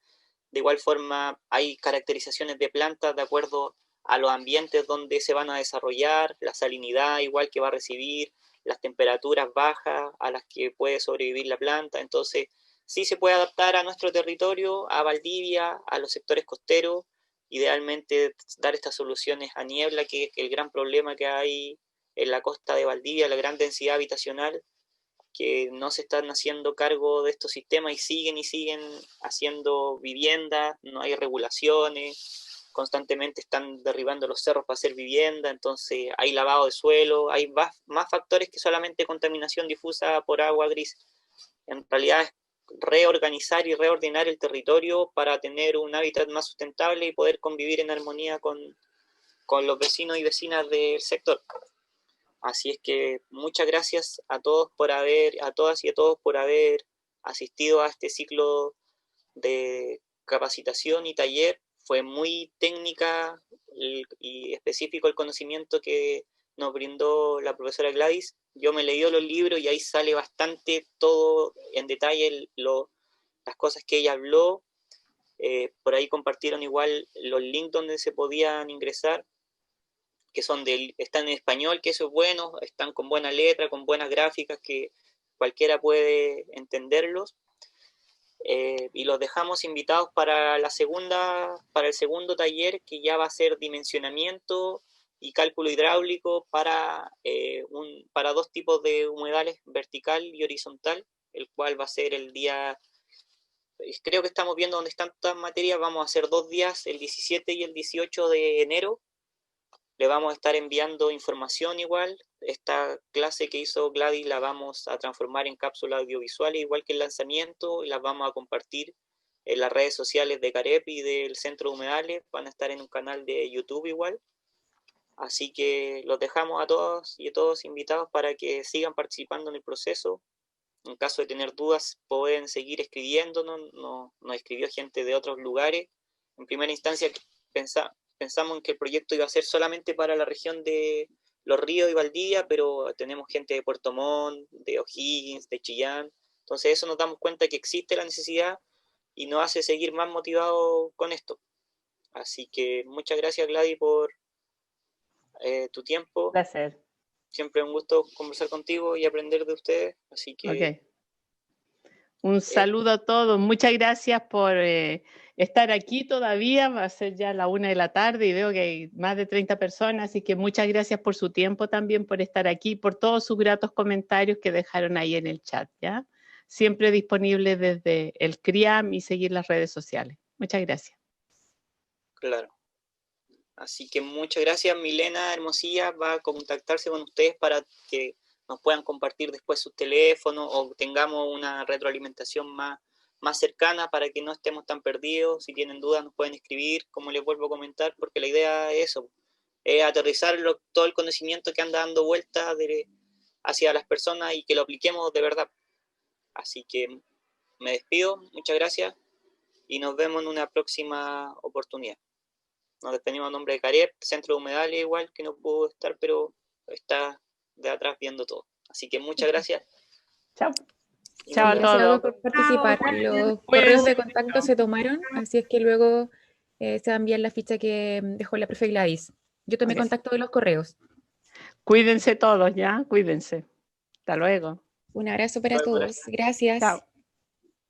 De igual forma hay caracterizaciones de plantas de acuerdo a los ambientes donde se van a desarrollar, la salinidad igual que va a recibir, las temperaturas bajas a las que puede sobrevivir la planta. Entonces sí se puede adaptar a nuestro territorio, a Valdivia, a los sectores costeros, idealmente dar estas soluciones a niebla, que es el gran problema que hay en la costa de Valdivia, la gran densidad habitacional, que no se están haciendo cargo de estos sistemas y siguen haciendo viviendas, no hay regulaciones, constantemente están derribando los cerros para hacer vivienda, entonces hay lavado de suelo, hay más factores que solamente contaminación difusa por agua gris. En realidad es reorganizar y reordenar el territorio para tener un hábitat más sustentable y poder convivir en armonía con los vecinos y vecinas del sector. Así es que muchas gracias a todos a todas y a todos por haber asistido a este ciclo de capacitación y taller. Fue muy técnica y específico el conocimiento que nos brindó la profesora Gladys. Yo me leí los libros y ahí sale bastante todo en detalle las cosas que ella habló. Por ahí compartieron igual los links donde se podían ingresar, que están en español, que eso es bueno, están con buena letra, con buenas gráficas, que cualquiera puede entenderlos. Y los dejamos invitados para el segundo taller, que ya va a ser dimensionamiento y cálculo hidráulico para dos tipos de humedales, vertical y horizontal, el cual va a ser el día, creo que estamos viendo dónde están todas materias, vamos a hacer 2 días, el 17 y el 18 de enero. Le vamos a estar enviando información igual. Esta clase que hizo Gladys la vamos a transformar en cápsulas audiovisuales, igual que el lanzamiento, y las vamos a compartir en las redes sociales de CAREP y del Centro de Humedales. Van a estar en un canal de YouTube igual. Así que los dejamos a todos y a todos invitados para que sigan participando en el proceso. En caso de tener dudas, pueden seguir escribiéndonos. Nos escribió gente de otros lugares. En primera instancia pensamos en que el proyecto iba a ser solamente para la región de Los Ríos y Valdivia, pero tenemos gente de Puerto Montt, de O'Higgins, de Chillán. Entonces eso nos damos cuenta que existe la necesidad y nos hace seguir más motivados con esto. Así que muchas gracias, Gladys, por tu tiempo. Un placer. Siempre un gusto conversar contigo y aprender de ustedes. Así que... Okay. Un saludo a todos. Muchas gracias por estar aquí todavía. Va a ser ya la 1 de la tarde y veo que hay más de 30 personas, así que muchas gracias por su tiempo también, por estar aquí, por todos sus gratos comentarios que dejaron ahí en el chat, ¿ya? Siempre disponible desde el CRIAM y seguir las redes sociales. Muchas gracias. Claro. Así que muchas gracias. Milena Hermosilla va a contactarse con ustedes para que nos puedan compartir después sus teléfonos o tengamos una retroalimentación más cercana para que no estemos tan perdidos. Si tienen dudas nos pueden escribir, como les vuelvo a comentar, porque la idea es eso, es aterrizar todo el conocimiento que anda dando vueltas hacia las personas y que lo apliquemos de verdad. Así que me despido, muchas gracias y nos vemos en una próxima oportunidad. Nos despedimos a nombre de CAREP, Centro de Humedales igual, que no pudo estar, pero está de atrás viendo todo. Así que muchas gracias. Chao. Chao a Gracias todos. por participar. Chao. Los correos de contacto se tomaron, así es que luego se va a enviar la ficha que dejó la profe Gladys. Yo tomé contacto de los correos. Cuídense todos, ¿ya? Cuídense. Hasta luego. Un abrazo para Hasta luego, todos. Gracias. Chao.